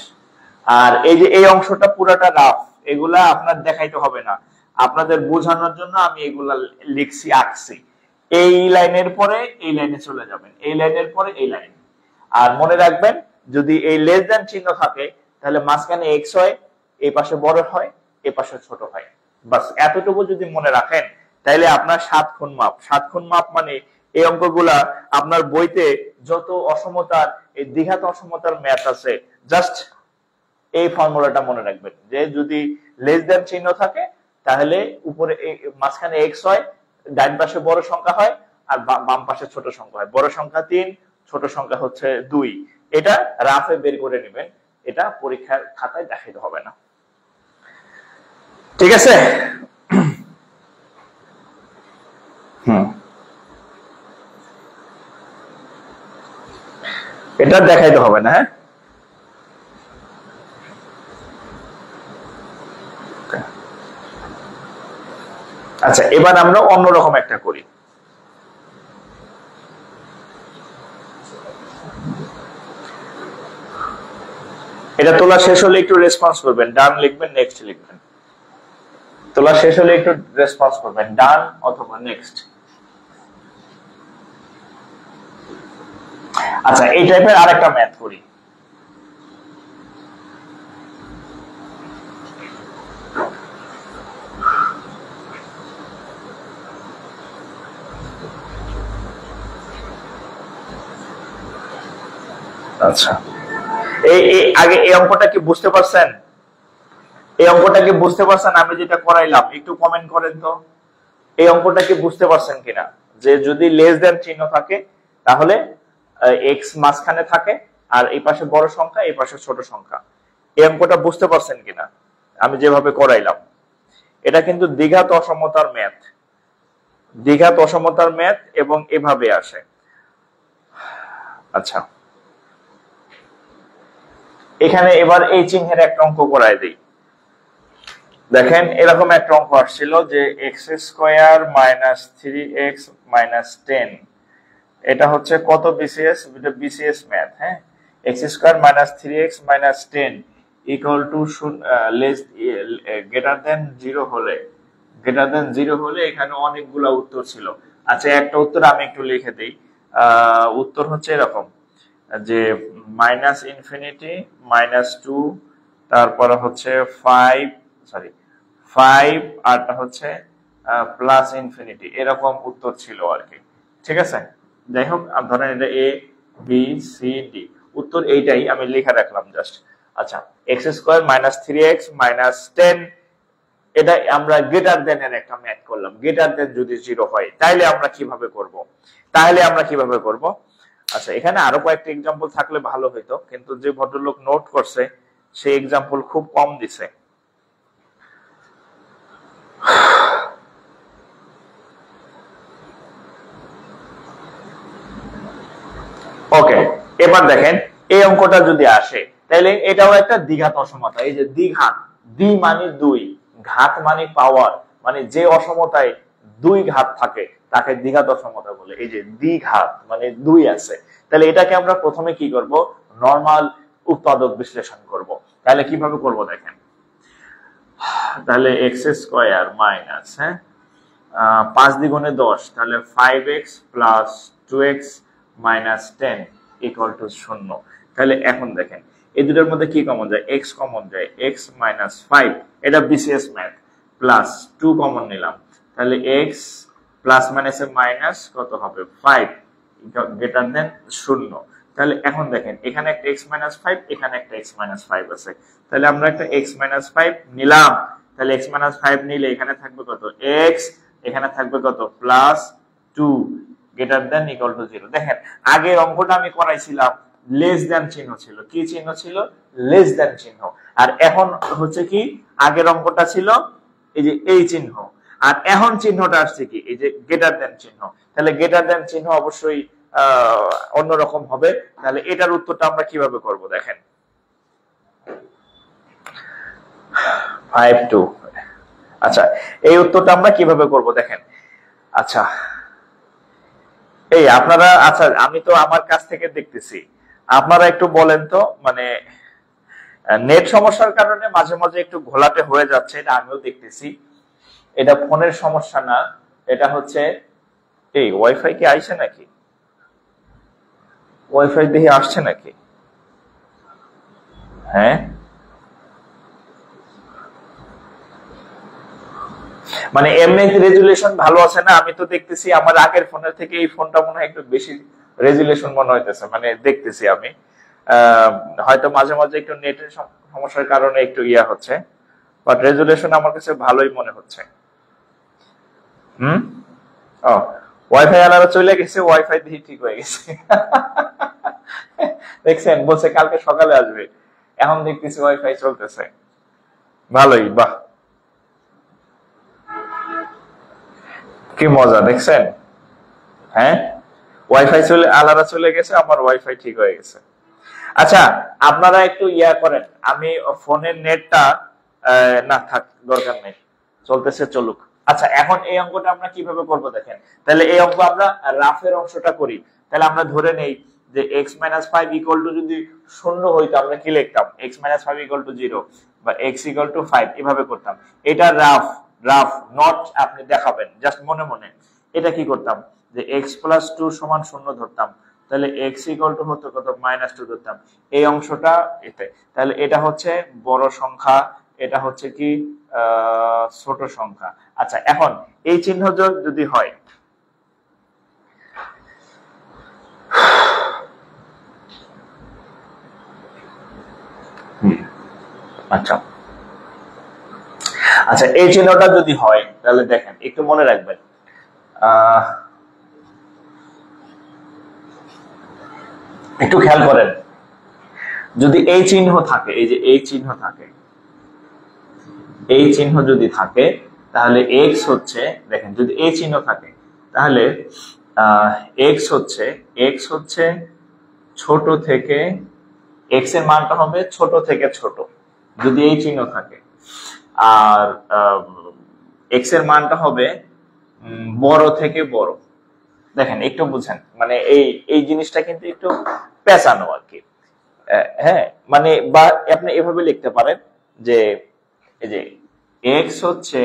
আর এই যে এই অংশটা পুরাটা রাফ, এগুলা আপনার দেখাইতে হবে না, আপনাদের বোঝানোর জন্য আমি এগুলা লিখছি আঁকছি। এই লাইনের পরে এই লাইনে চলে যাবেন, এই লাইনের পরে এই লাইন। আর মনে রাখবেন যদি এই লেস দ্যান চিহ্ন থাকে তাহলে মাঝখানে এক্স হয়, এই পাশে বড় হয়, এই পাশে ছোট হয়, বাস এতটুকু যদি মনে রাখেন তাহলে আপনার 7 খুন মাপ। 7 খুন মাপ মানে এই অঙ্কগুলা আপনার বইতে যত অসমতার, এই দ্বিঘাত অসমতার ম্যাথ আছে, জাস্ট এই ফর্মুলাটা মনে রাখবেন, যে যদি লেস দ্যান চিহ্ন থাকে তাহলে উপরে মাঝখানে এক্স হয়, ডান পাশে বড় সংখ্যা হয়, আর বাম পাশে ছোট সংখ্যা হয়। বড় সংখ্যা 3, ছোট সংখ্যা হচ্ছে 2। এটা রাফে বের করে নেবেন, এটা পরীক্ষার খাতায় দেখাইতে হবে না, ঠিক আছে। হুম, এটা দেখাইতে হবে না, হ্যাঁ। আচ্ছা, এবার আমরা অন্যরকম একটা করি। এটা তোলা শেষ হলে একটু রেসপন্স করবেন, ডান লিখবেন, নেক্সট লিখবেন। তোলা শেষ হলে একটু রেসপন্স করবেন, ডান অথবা নেক্সট। আচ্ছা, এই টাইপের আরেকটা ম্যাথ করি। আচ্ছা, আগে এই অঙ্কটা কি বুঝতে পারছেন? এই অঙ্কটা কি বুঝতে পারছেন? আমি যেটা করাইলাম একটু কমেন্ট করেন তো, এই অঙ্কটা কি বুঝতে পারছেন কিনা? যে যদি লেস দেন চিহ্ন থাকে তাহলে এক্স মাঝখানে থাকে, আর এই পাশে বড় সংখ্যা, এই পাশে ছোট সংখ্যা। এই অঙ্কটা বুঝতে পারছেন কিনা আমি যেভাবে করাইলাম? এটা কিন্তু দ্বিঘাত অসমতার ম্যাথ, দ্বিঘাত অসমতার ম্যাথ, এবং এভাবে আসে। আচ্ছা, এখানে এবার এই চিহ্নের একটা অঙ্ক করাই দিই। দেখেন, এরকম একটা অঙ্ক আসছিল যে x square minus 3x minus 10, এটা হচ্ছে কত বিসিএস? এটা বিসিএস ম্যাথ, হ্যাঁ। X square minus 3x minus 10 equal to less greater than 0 হলে, গ্রেটার দেন 0 হলে এখানে অনেকগুলা উত্তর ছিল। আচ্ছা, একটা উত্তর আমি একটু লিখে দিই। উত্তর হচ্ছে এরকম যে মাইনাস ইনফিনিটি মাইনাস 2, তারপরে হচ্ছে 5 আরটা হচ্ছে প্লাস ইনফিনিটি, এরকম উত্তর ছিল আর কি। ঠিক আছে, যাই হোক, ধরেন এটা এ বি সি ডি, উত্তর এইটাই আমি লিখে রাখলাম জাস্ট। আচ্ছা, x square minus 3x minus 10, এটা আমরা গ্রেটার দেন এর একটা ম্যাথ করলাম। গ্রেটার দেন যদি 0 হয় তাহলে আমরা কিভাবে করব? আচ্ছা, এখানে আরো কয়েকটা এক্সাম্পল থাকলে ভালো হইতো, কিন্তু যে ভদ্রলোক নোট করছে সেই এক্সাম্পল খুব কম দিছে। ওকে, এবার দেখেন এই অঙ্কটা যদি আসে তাহলে এটাও একটা দ্বিঘাত অসমতা। এই যে দ্বিঘাত, দ্বি মানে দুই, ঘাত মানে পাওয়ার, মানে যে অসমতায় দুই ঘাত থাকে তাকে দ্বিঘাত অসমতা বলে। এই যে দ্বিঘাত মানে দুই আছে, তাহলে এটাকে আমরা প্রথমে কি করব? নরমাল উৎপাদক বিশ্লেষণ করব। তাহলে কিভাবে করব দেখেন, তাহলে এক্স স্কোয়ার মাইনাস, হ্যাঁ, 5 দ্বিগুণে 10, তাহলে 5x plus 2x minus 10 equal to 0। তাহলে এখন দেখেন এই দুটোর মধ্যে কি কমন যায়? x কমন যায়, x মাইনাস 5, এটা বিসিএস ম্যাথ, প্লাস 2 কমন নিলাম, তাহলে x প্লাস মাইনাসে মাইনাস কত হবে? 5 গ্রেটার দেন 0। তাহলে এখন দেখেন এখানে একটা x মাইনাস 5, এখানে একটা x মাইনাস 5 আছে, তাহলে আমরা একটা x মাইনাস 5 নিলাম। তাহলে x মাইনাস 5 নিলে এখানে থাকবে কত? x, এখানে থাকবে কত? Plus 2 greater than equal two 0। দেখেন আগের অঙ্কটা আমি করাইছিলাম লেস দেন চিহ্ন ছিল, কি চিহ্ন ছিল? লেস দেন চিহ্ন। আর এখন হচ্ছে কি, আগের অঙ্কটা ছিল এই যে এই চিহ্ন, আর এখন চিহ্নটা আসছে কি? এই যে গ্রেটার দেন চিহ্ন। তাহলে গ্রেটার দেন চিহ্ন অবশ্যই অন্যরকম হবে। তাহলে এটার উত্তরটা আমরা কিভাবে করব দেখেন, 5 2। আচ্ছা, এই উত্তরটা আমরা কিভাবে করব দেখেন। আচ্ছা, এই আপনারা, আচ্ছা আমি তো আমার কাছ থেকে দেখতেছি, আপনারা একটু বলেন তো, মানে নেট সমস্যার কারণে মাঝে মাঝে একটু ঘোলাটে হয়ে যাচ্ছে, এটা আমিও দেখতেছি। এটা ফোনের সমস্যা না, এটা হচ্ছে এই ওয়াইফাই কি আইছে নাকি? ওয়াইফাই দেখে আসছে নাকি? হ্যাঁ, মানে এমনি রেজুলেশন ভালো আছে না? আমি তো দেখতেছি আমার আগের ফোনের থেকে এই ফোনটা মনে হয় একটু বেশি রেজুলেশন মনে হইতেছে, মানে দেখতেছি আমি। হয়তো মাঝে মাঝে একটু নেটের সমস্যার কারণে একটু ইয়া হচ্ছে, বাট রেজুলেশন আমার কাছে ভালোই মনে হচ্ছে। হুম, ও ওয়াইফাই আলাদা চলে গেছে, ওয়াইফাই দিয়ে ঠিক হয়ে গেছে। দেখছেন, বলছে কালকে সকালে আসবে, এখন দেখতেছি ওয়াইফাই চলতেছে, ভালোই, বাহ। কি মজা দেখছেন? হ্যাঁ, ওয়াইফাই আলাদা চলে গেছে, আমার ওয়াইফাই ঠিক হয়ে গেছে। আচ্ছা, আপনারা একটু ইয়া করেন, আমি ফোনের নেটটা না থাক, দরকার নেই, চলতেছে চলুক। আচ্ছা, এখন এই অঙ্কটা আমরা কিভাবে করব দেখেন। তাহলে এই অঙ্ক আমরা রাফের অংশটা করি। তাহলে আমরা ধরে নেই যে x - 5 = যদি 0 হইতো আমরা কি লিখতাম, x - 5 = 0 বা x = 5 এভাবে করতাম। এটা রাফ নট আপনি দেখাবেন জাস্ট মনে মনে। এটা কি করতাম যে x + 2 = 0 ধরতাম, তাহলে x = হতো কত, -2 ধরতাম। এই অংশটা এতে, তাহলে এটা হচ্ছে বড় সংখ্যা, এটা হচ্ছে কি ছোট সংখ্যা। আচ্ছা, এখন এই চিহ্ন যদি হয়, আচ্ছা আচ্ছা এই চিহ্নটা যদি হয় তাহলে দেখেন একটু মনে রাখবেন, একটু খেয়াল করেন, যদি এই চিহ্ন থাকে, এই যে এই চিহ্ন থাকে, এই চিহ্ন যদি থাকে তাহলে x হচ্ছে, দেখেন যদি এই চিহ্ন থাকে তাহলে x হচ্ছে ছোট থেকে, x এর মানটা হবে ছোট থেকে ছোট যদি এই চিহ্ন থাকে, আর x এর মানটা হবে বড় থেকে বড়। দেখেন একটু বুঝেন, মানে এই জিনিসটা কিন্তু একটু পেঁচানো আর কি। হ্যাঁ, মানে বা আপনি এভাবে লিখতে পারেন যে এই যে x হচ্ছে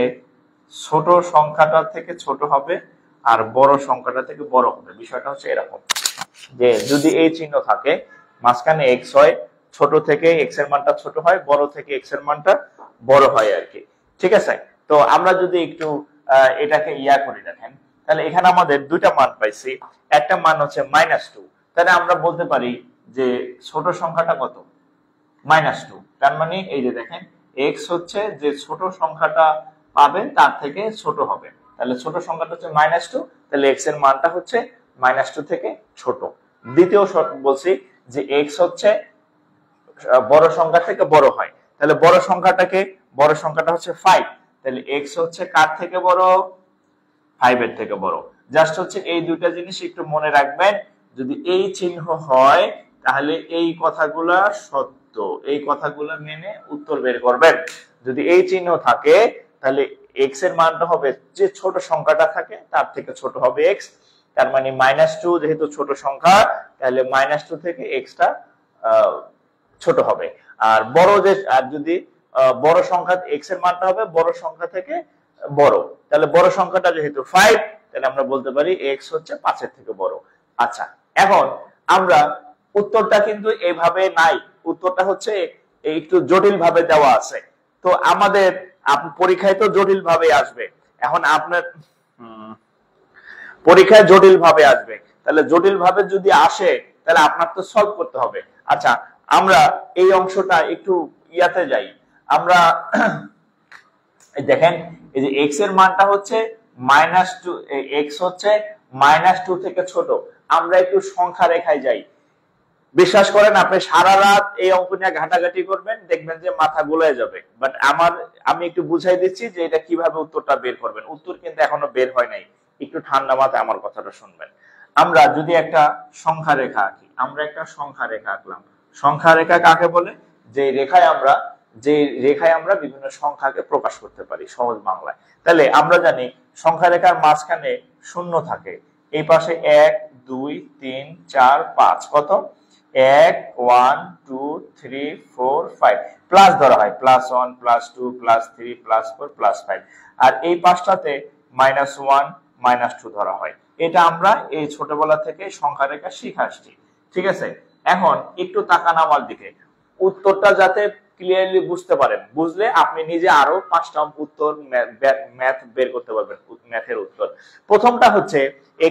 ছোট সংখ্যাটা থেকে ছোট হবে আর বড় সংখ্যাটা থেকে বড় হবে। বিষয়টা হচ্ছে এরকম যে যদি এই চিহ্ন থাকে, মাঝখানে x হয়, ছোট থেকে x এর মানটা ছোট হয়, বড় থেকে x এর মানটা বড় হয় আর কি। ঠিক আছে, তো আমরা যদি একটু এটাকে ইয়া করে দেখেন, তাহলে এখানে আমাদের দুইটা মান পাইছি। একটা মান হচ্ছে -2, তাহলে আমরা বলতে পারি যে ছোট সংখ্যাটা কত, -2। তার মানে এই যে দেখেন x হচ্ছে যে ছোট সংখ্যাটা পাবেন তার থেকে ছোট হবে, তাহলে ছোট সংখ্যাটা হচ্ছে -2, তাহলে x এর মানটা হচ্ছে -2 থেকে ছোট। দ্বিতীয় শর্ত বলছি যে x হচ্ছে বড় সংখ্যা থেকে বড় হয়, তাহলে বড় সংখ্যাটা হচ্ছে 5, তাহলে x হচ্ছে কার থেকে বড়, 5 এর থেকে বড়। জাস্ট হচ্ছে এই দুইটা জিনিস একটু মনে রাখবেন, যদি এই চিহ্ন হয় তাহলে এই কথাগুলা সত্য, এই কথাগুলো মেনে উত্তর বের করবেন। যদি এই চিহ্ন থাকে তাহলে x এর মানটা হবে যে ছোট সংখ্যাটা থাকে তার থেকে ছোট হবে x, তার মানে -2 যেহেতু ছোট সংখ্যা তাহলে -2 থেকে x টা ছোট হবে। আর বড় যে, আর যদি বড় সংখ্যা x এর মানটা হবে বড় সংখ্যা থেকে বড়, তাহলে বড় সংখ্যাটা যেহেতু 5 তাহলে আমরা বলতে পারি x হচ্ছে 5 এর থেকে বড়। আচ্ছা, এখন আমরা উত্তরটা কিন্তু এইভাবে নাই, উত্তরটা হচ্ছে একটু জটিল ভাবে দেওয়া আছে। তো আমাদের পরীক্ষায় তো জটিল ভাবে আসবে, এখন আপনার পরীক্ষায় জটিল ভাবে আসবে, তাহলে জটিল ভাবে যদি আসে তাহলে আপনার তো সলভ করতে হবে। আচ্ছা, আমরা এই অংশটা একটু ইয়াতে যাই, আমরা দেখেন এই যে x এর মানটা হচ্ছে -2, x হচ্ছে -2 থেকে ছোট। আমরা একটু সংখ্যা রেখায় যাই, বিশ্বাস করেন আপনি সারা রাত এই অঙ্ক নিয়ে ঘাটাঘাটি করবেন, দেখবেন যে মাথা গোলায় যাবে। বাট আমি একটু বুঝাই দিচ্ছি যে এটা কিভাবে উত্তরটা বের করবেন। উত্তর কিন্তু এখনো বের হয় নাই, একটু ঠান্ডা মাথায় আমার কথাটা শুনবেন। আমরা যদি একটা সংখ্যা রেখা আঁকি, আমরা একটা সংখ্যা রেখা আঁকলাম। সংখ্যা রেখা কাকে বলে, যে রেখায় আমরা বিভিন্ন সংখ্যাকে প্রকাশ করতে পারি সহজ বাংলায়। তাহলে আমরা জানি সংখ্যা রেখার মাঝখানে শূন্য থাকে, এই পাশে 1 2 3 4 5, কত 1 1 2 3 4 5 প্লাস ধরা হয়, +1 +2 +3 +4 +5, আর এই পাশটাতে -1 -2 ধরা হয়। এটা আমরা এই ছোটবেলা থেকে সংখ্যা রেখা শিখে আসছি। ঠিক আছে, এখন একটু তাকান আমার দিকে, উত্তরটা যাতে ক্লিয়ারলি বুঝতে পারেন, বুঝলে আপনি নিজে আরো 5টা উত্তর ম্যাথ বের করতে পারবেন, ম্যাথের উত্তর। প্রথমটা হচ্ছে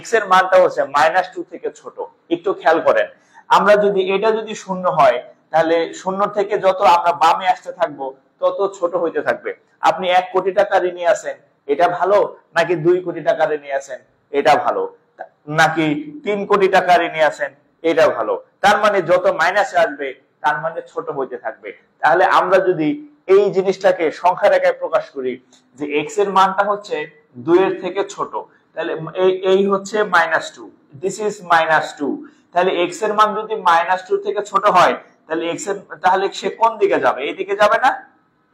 x এর মানটা হচ্ছে -2 থেকে ছোট। একটু খেয়াল করেন, আমরা যদি এটা যদি শূন্য হয় তাহলে শূন্য থেকে যত আমরা বামে আসতে থাকবো তত ছোট হইতে থাকবে। আপনি 1 কোটি টাকা ঋণী আছেন, এটা ভালো, নাকি 2 কোটি টাকা ঋণী আছেন এটা ভালো, নাকি 3 কোটি টাকা ঋণী আছেন এটা ভালো? তার মানে যত মাইনাসে আসবে তার মানে ছোট হইতে থাকবে। তাহলে আমরা যদি এই জিনিসটাকে সংখ্যা রেখায় প্রকাশ করি যে x এর মানটা হচ্ছে 2 এর থেকে ছোট, তাহলে এই হচ্ছে -2, দিস ইজ -2। তাহলে x এর মান যদি -2 থেকে ছোট হয় তাহলে তাহলে সে কোন দিকে যাবে? এইদিকে যাবে না?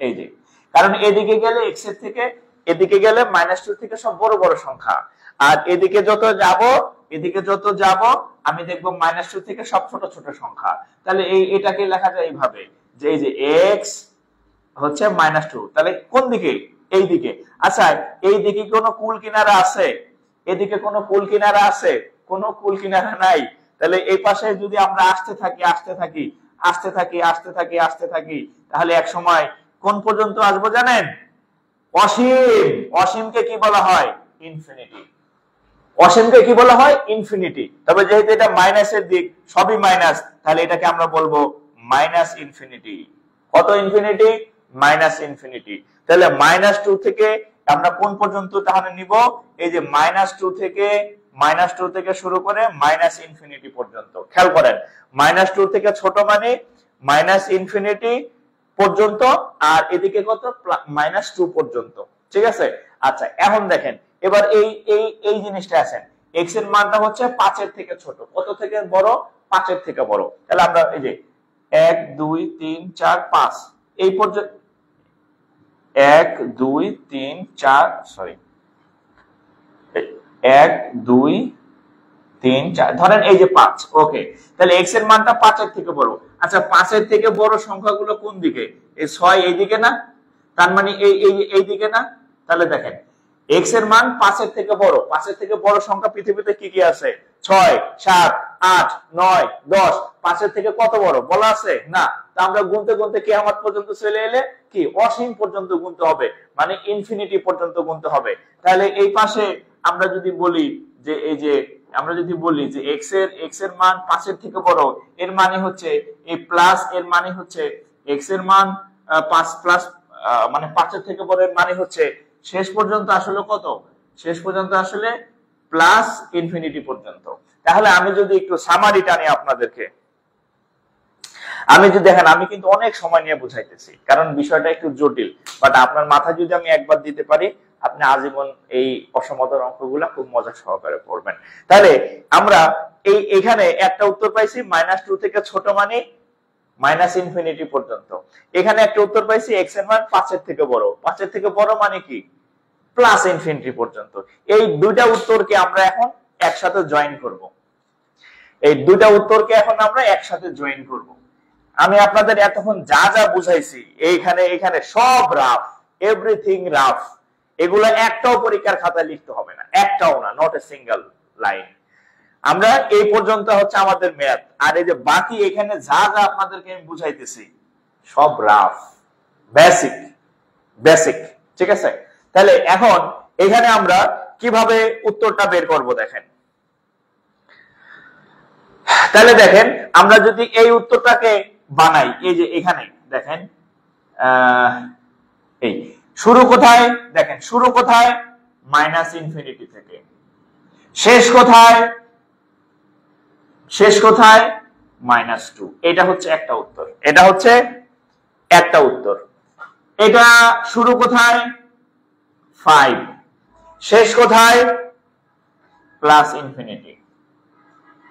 এই যে, কারণ এদিকে গেলে x এর থেকে এদিকে গেলে -2 থেকে সব বড় বড় সংখ্যা, আর এদিকে যত যাব আমি দেখবো -2 থেকে সব ছোট ছোট সংখ্যা। তাহলে এটাকে লেখা যায় এইভাবে যে এই যে x হচ্ছে -2, তাহলে কোন দিকে? এই দিকে। আচ্ছা, এই দিকে কোনো কুল কিনারা আছে? এদিকে কোনো কুল কিনারা আছে? কোনো কুল কিনারা নাই। তাহলে এই পাশে যদি আমরা আসতে থাকি তাহলে এক সময় কোন পর্যন্ত আসবো জানেন? অসীম। অসীমকে কি বলা হয়? ইনফিনিটি। অসীমকে কি বলা হয়? ইনফিনিটি। তবে যেহেতু এটা মাইনাসের দিক, সবই মাইনাস, তাহলে এটাকে আমরা বলবো মাইনাস ইনফিনিটি। কত ইনফিনিটি? Minus infinity. তাহলে -2 থেকে আমরা কোন পর্যন্ত তাহলে নিব? এই যে -2 থেকে শুরু করে মাইনাস ইনফিনিটি পর্যন্ত। খেয়াল করেন, -2 থেকে ছোট মানে মাইনাস ইনফিনিটি পর্যন্ত, আর এদিকে কত? -2 পর্যন্ত। ঠিক আছে? আচ্ছা, এখন দেখেন, এবার এই জিনিসটা আছেন, x এর মানটা হচ্ছে 5 এর থেকে ছোট। কত থেকে বড়? 5 এর থেকে বড়। তাহলে আমরা এই যে 1 2 3 4 5 এই পর্যন্ত 1 2 3 4 সরি 1 2 3 4 ধরেন এই যে 5। ওকে, তাহলে x এর মানটা 5 এর থেকে বড়। আচ্ছা, 5 এর থেকে বড় সংখ্যাগুলো কোন দিকে? এই 6 এই দিকে না? তার মানে এই দিকে না? তাহলে দেখেন, x এর মান 5 এর থেকে বড়। 5 এর থেকে বড় সংখ্যা পৃথিবীতে কি কি আছে? 6 7 8 9 10। 5 এর থেকে কত বড় বলা আছে? না। তা আমরা গুনতে গুনতে কিয়ামত পর্যন্ত চলে এলে কি অসীম পর্যন্ত গুনতে হবে, মানে ইনফিনিটি পর্যন্ত গুনতে হবে। তাহলে এই পাশে আমরা যদি বলি যে এই যে আমরা যদি বলি যে x এর মান 5 এর থেকে বড়, এর মানে হচ্ছে এই প্লাস, এর মানে হচ্ছে x এর মান 5 প্লাস মানে 5 এর থেকে বড়, এর মানে হচ্ছে শেষ পর্যন্ত আসলে কত? শেষ পর্যন্ত আসলে প্লাস ইনফিনিটি পর্যন্ত। তাহলে আমি যদি একটু সামারি টানি আপনাদেরকে, আমি যদি দেখেন, আমি কিন্তু অনেক সময় নিয়ে বুঝাইতেছি কারণ বিষয়টা একটু জটিল, বাট আপনার মাথায় যদি আমি একবার দিতে পারি আপনি আজীবন এই অসমতার অঙ্কগুলা খুব মজা সহকারে পড়বেন। তাহলে আমরা এখানে একটা উত্তর পাইছি -2 থেকে ছোট মানে মাইনাস ইনফিনিটি পর্যন্ত। এখানে একটা উত্তর পাইছি x এর মান 5 এর থেকে বড়। 5 এর থেকে বড় মানে কি? প্লাস ইনফিনিটি পর্যন্ত। এই দুইটা উত্তরকে আমরা এখন একসাথে জয়েন করব। এই দুইটা উত্তরকে এখন আমরা একসাথে জয়েন করব। আমি আপনাদের এতক্ষণ যা যা বুঝাইছি এখানে সব রাফ, এভরিথিং রাফ। এগুলো একটাও পরীক্ষার খাতায় লিখতে হবে না, একটাও না, নট এ সিঙ্গেল লাইন। আমরা এই পর্যন্ত হচ্ছে আমাদের ম্যাথ, আর এই যে বাকি এখানে যা যা আপনাদেরকে আমি বুঝাইতেছি সব রাফ, বেসিক বেসিক। ঠিক আছে? তাহলে এখন এখানে আমরা কিভাবে উত্তরটা বের করব দেখেন। তাহলে দেখেন, আমরা যদি এই উত্তরটাকে বানাই, এই যে এখানে দেখেন এই শুরু কোথায়? দেখেন শুরু কোথায়? মাইনাস ইনফিনিটি থেকে। শেষ কোথায়? শেষ কোথায়? -2। এটা হচ্ছে একটা উত্তর, এটা হচ্ছে একটা উত্তর। এটা শুরু কোথায়? 5। শেষ কোথায়? Plus infinity.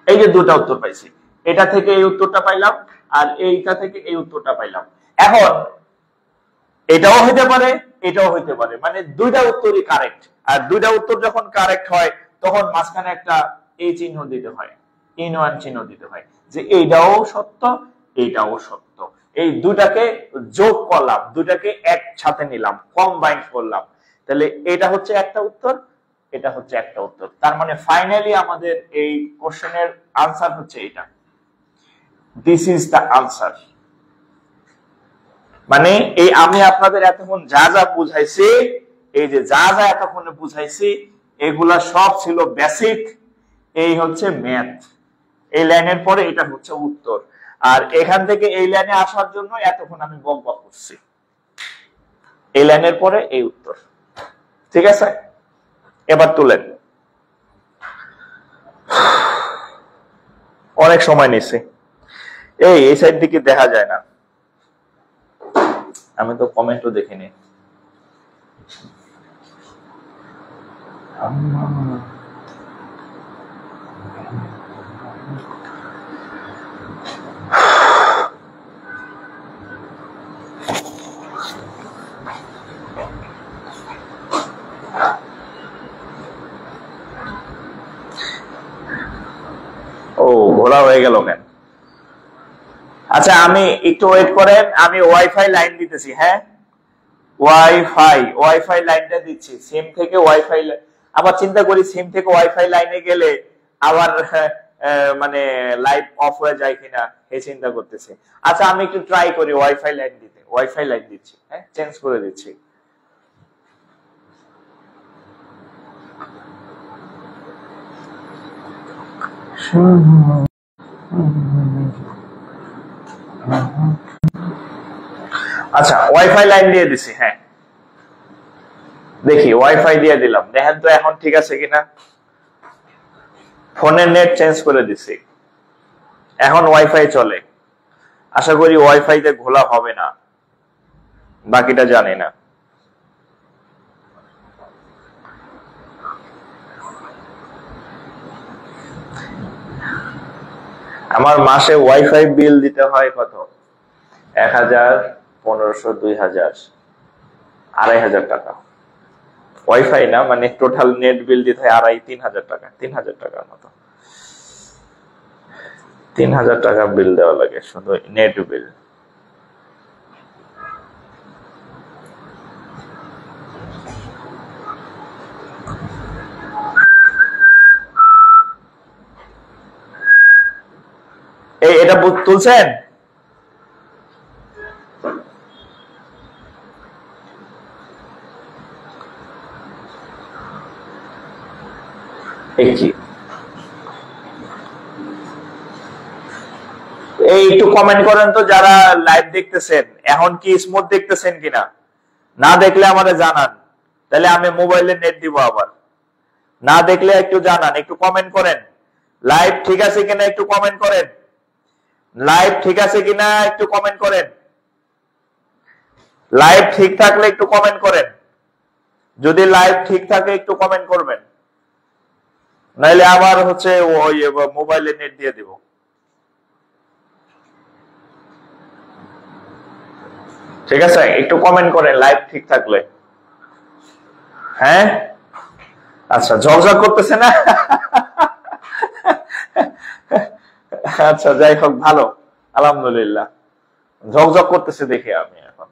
এই যে দুটো উত্তর পাইছি, এটা থেকে এই উত্তরটা পাইলাম আর এইটা থেকে এই উত্তরটা পাইলাম। এখন এটাও হইতে পারে, এটাও হইতে পারে, মানে দুইটা উত্তরই কারেক্ট। আর দুইটা উত্তর যখন কারেক্ট হয় তখন মাঝখানে একটা এই চিহ্ন দিতে হয়, ইনওয়ান চিহ্ন দিতে হয়, যে এইটাও সত্য, এইটাও সত্য। এই দুটাকে যোগ করলাম, দুটাকে একসাথে নিলাম, কম্বাইন করলাম, তাহলে এটা হচ্ছে একটা উত্তর, এটা হচ্ছে একটা উত্তর। তার মানে ফাইনালি আমাদের এই কোশ্চেনের আনসার হচ্ছে এটা। This is the answer. মানে এই আমি আপনাদের এতক্ষণ যা যা বুঝাইছি, এই যে যা যা এতক্ষণে বুঝাইছি এগুলা সব ছিল বেসিক। এই হচ্ছে ম্যাথ। এই লাইনের পরে এটা হচ্ছে উত্তর, আর এখান থেকে এই লাইনে আসার জন্য এতক্ষণ আমি বকবক করছি। এই লাইনের পরে এই উত্তর। ঠিক আছে? এবার তুলেন। অনেক সময় নিছি। এই সাইড দিকে দেখা যায় না, আমি তো কমেন্টও দেখিনি। ও ঘোরা হয়ে গেল কেন? আচ্ছা আমি একটু ওয়েট করেন, আমি ওয়াইফাই লাইন দিতেছি। হ্যাঁ, ওয়াইফাই লাইনটা দিচ্ছি, সিম থেকে ওয়াইফাই। আবার চিন্তা করি সিম থেকে ওয়াইফাই লাইনে গেলে আবার মানে লাইভ অফ হয়ে যায় কিনা এই চিন্তা করতেছি। আচ্ছা আমি একটু ট্রাই করি ওয়াইফাই লাইন দিতে, ওয়াইফাই লাইন দিচ্ছি। হ্যাঁ, চেঞ্জ করে দিচ্ছি। আচ্ছা ওয়াইফাই লাইন দিয়ে দিছি। হ্যাঁ দেখি ওয়াইফাই দিয়ে দিলাম, দেখেন তো এখন ঠিক আছে কিনা। ফোনের নেট চেঞ্জ করে দিছি, এখন ওয়াইফাই চলে। আশা করি ওয়াইফাইতে ঘোলা হবে না, বাকিটা জানি না। আমার মাসে ওয়াইফাই বিল দিতে হয় কত? 1000, 1500, 2000, 2500 টাকা। ওয়াইফাই না, মানে টোটাল নেট বিল দিতে হয় 2500-3000 টাকা, 3000 টাকার মতো। 3000 টাকা বিল দেওয়া লাগে শুধু নেট বিল। এটা তুলছেন? কি এই একটু কমেন্ট করেন তো যারা লাইভ দেখতেছেন, এখন কি স্মুথ দেখতেছেন কিনা। না দেখলে আমারে জানান, তাহলে আমি মোবাইলে নেট দিব আবার। না দেখলে একটু জানান, একটু কমেন্ট করেন। লাইভ ঠিক আছে কিনা একটু কমেন্ট করেন। লাইভ ঠিক আছে কিনা একটু কমেন্ট করেন। লাইভ ঠিক থাকলে একটু কমেন্ট করেন। যদি লাইভ ঠিক থাকে একটু কমেন্ট করবেন, নাইলে আবার হচ্ছে ওই মোবাইলে নেট দিয়ে দিব। ঠিক আছে, একটু কমেন্ট করেন লাইভ ঠিক থাকলে। হ্যাঁ আচ্ছা, ঝকঝক করতেছে না? আচ্ছা যাই হোক, ভালো, আলহামদুলিল্লাহ। ঝকঝক করতেছে দেখে আমি এখন।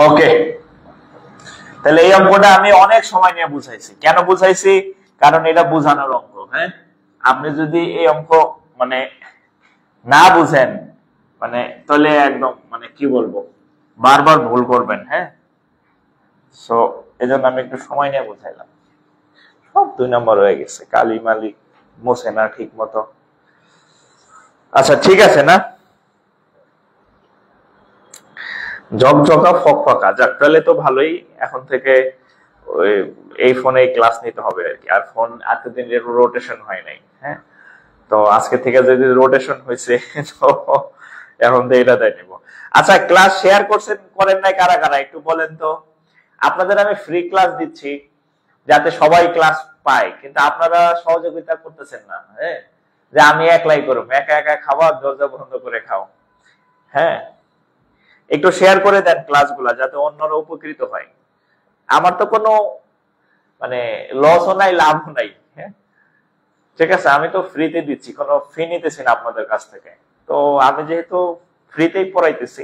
ওকে, তাহলে এই অঙ্কটা আমি অনেক সময় নিয়ে বুঝাইছি। কেন বুঝাইছি? কারণ এটা বুঝানোর অঙ্ক। হ্যাঁ, আপনি যদি এই অঙ্ক মানে না বুঝেন, মানে তাহলে একদম মানে কি বলবো, বারবার ভুল করবেন। হ্যাঁ, সো এই জন্য আমি একটু সময় নিয়ে বুঝাইলাম। সব 2 নম্বর হয়ে গেছে, কালি মালিক মোছে না ঠিক মতো। আচ্ছা ঠিক আছে না, ঝকঝকা ফকফকা। যাক, তাহলে তো ভালোই। এখন থেকে এই ফোনে ক্লাস নিতে হবে আর কি। আর ফোন এতদিন রোটেশন হয় নাই। হ্যাঁ, তো আজকে থেকে যদি রোটেশন হয়েছে তো এখন তো এটা তাই নিব। আচ্ছা, ক্লাস শেয়ার করছেন করেন নাই কারা কারা একটু বলেন তো। আপনাদের আমি ফ্রি ক্লাস দিচ্ছি যাতে সবাই ক্লাস পায়, কিন্তু আপনারা সহযোগিতা করতেছেন না। হ্যাঁ, যে আমি একলাই করব, একা একা খাওয়া, দরজা বন্ধ করে খাও। হ্যাঁ, একটু শেয়ার করে দেন ক্লাসগুলা যাতে অন্যরা উপকৃত হয়। আমার তো কোনো মানে লসও নাই, লাভও নাই। হ্যাঁ, ঠিক আছে, আমি তো ফ্রিতে দিচ্ছি, কোনো ফি নিতেছি না আপনাদের কাছ থেকে। তো আমি যেহেতু ফ্রিতেই পড়াইতেছি,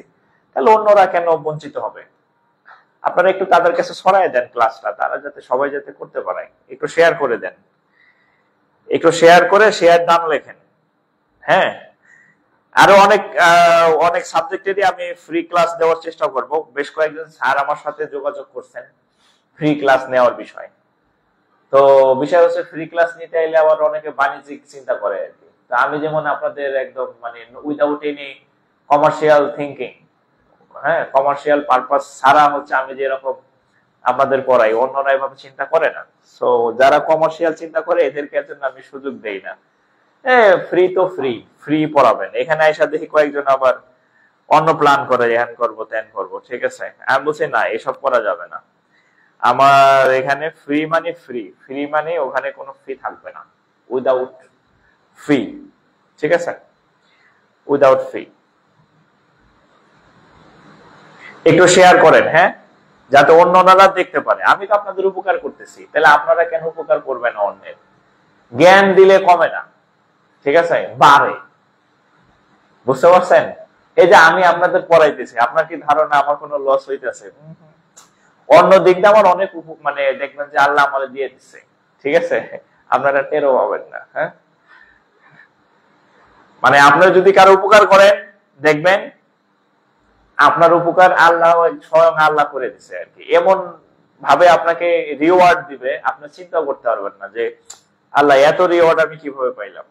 তাহলে অন্যরা কেন বঞ্চিত হবে? আপনারা একটু তাদের কাছে ছড়াই দেন ক্লাসটা, তারা যাতে সবাই যাতে করতে পারে। একটু শেয়ার করে দেন, একটু শেয়ার করে শেয়ার নাম লেখেন। হ্যাঁ, আরো অনেক সাবজেক্টেরই আমি ফ্রি ক্লাস দেওয়ার চেষ্টা করব। বেশ কয়েকজন স্যার আমার সাথে যোগাযোগ করছেন ফ্রি ক্লাস নেওয়ার বিষয়। তো বিষয় হচ্ছে ফ্রি ক্লাস নিতে এলে আবার অনেকে বাণিজ্যিক চিন্তা করে আর কি। তো আমি যেমন আপনাদের একদম মানে উইদাউট এনি কমার্শিয়াল থিঙ্কিং, হ্যাঁ, কমার্শিয়াল পারপাস ছাড়া হচ্ছে আমি যেরকম আপনাদের পড়াই, অন্যরা এভাবে চিন্তা করে না। সো যারা কমার্শিয়াল চিন্তা করে এদেরকে জন্য আমি সুযোগ দেই না। ফ্রি তো ফ্রি, ফ্রি পড়াবেন। এখানে এসে দেখি কয়েকজন আবার অন্য প্ল্যান করে, হ্যান করবো ত্যান করবো, ঠিক আছে। আমি বলছি না, এসব করা যাবে না। আমার এখানে ফ্রি মানে ফ্রি, ফ্রি মানে ওখানে কোনো ফি থাকবে না, উইদাউট ফি, ঠিক আছে, উইদাউট ফি। একটু শেয়ার করেন, হ্যাঁ, যাতে অন্যরা দেখতে পারে। আমি তো আপনাদের উপকার করতেছি, তাহলে আপনারা কেন উপকার করবেন অন্যের? জ্ঞান দিলে কমে না, ঠিক আছে, বাড়ে। বুঝতে পারছেন? এই যে আমি আপনাদের পড়াইতেছি, আপনার কি ধারণা আমার কোনো লস হইতেছে? অন্য দিক দিয়ে আমার অনেক মানে দেখবেন যে আল্লাহ আমাদের দিয়ে দিচ্ছে, ঠিক আছে, আপনারা টেরও পাবেন না। হ্যাঁ, মানে আপনারা যদি কারো উপকার করেন, দেখবেন আপনার উপকার আল্লাহ স্বয়ং আল্লাহ করে দিচ্ছে আর কি। এমন ভাবে আপনাকে রিওয়ার্ড দিবে, আপনি চিন্তা করতে পারবেন না যে আল্লাহ এত রিওয়ার্ড আমি কিভাবে পাইলাম,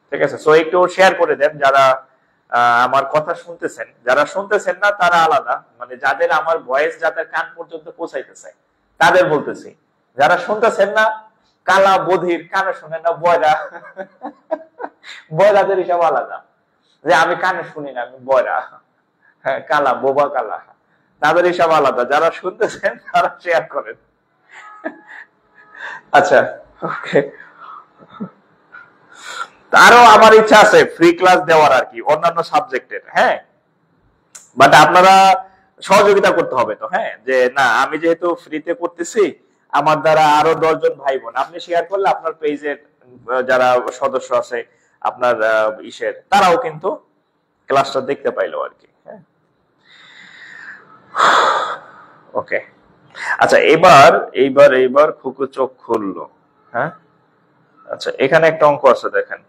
ঠিক আছে। সো একটু শেয়ার করে দেন যারা আমার কথা শুনতেছেন। যারা শুনতেছেন না তারা আলাদা, মানে যাদের আমার ভয়েস যাদের কান পর্যন্ত পৌঁছাইতেছে তাদের বলতেছি। যারা শুনতেছেন না, কালা বধির, কানে শুনেন না, বয়রা, বয়রাদের হিসাব আলাদা, যে আমি কানে শুনি না, আমি বয়রা, হ্যাঁ, কালা, বোবা কালা, তাদের হিসাব আলাদা। যারা শুনতেছেন তারা শেয়ার করেন। আচ্ছা, ওকে। আরো আমার ইচ্ছা আছে ফ্রি ক্লাস দেওয়ার আর কি, অন্যান্য সাবজেক্টের, হ্যাঁ, বাট আপনারা সহযোগিতা করতে হবে তো, হ্যাঁ, যে না আমি যেহেতু ফ্রিতে করতেছি, আমার দ্বারা আরো 10 জন ভাই বোন, আপনি শেয়ার করলে আপনার পেজের যারা সদস্য আছে আপনার ইসের, তারাও কিন্তু ক্লাসটা দেখতে পাইলো আর কি। হ্যাঁ, ওকে। আচ্ছা, এইবার খুকু চোখ খুললো। হ্যাঁ, আচ্ছা, এখানে একটা অঙ্ক আছে, দেখেন।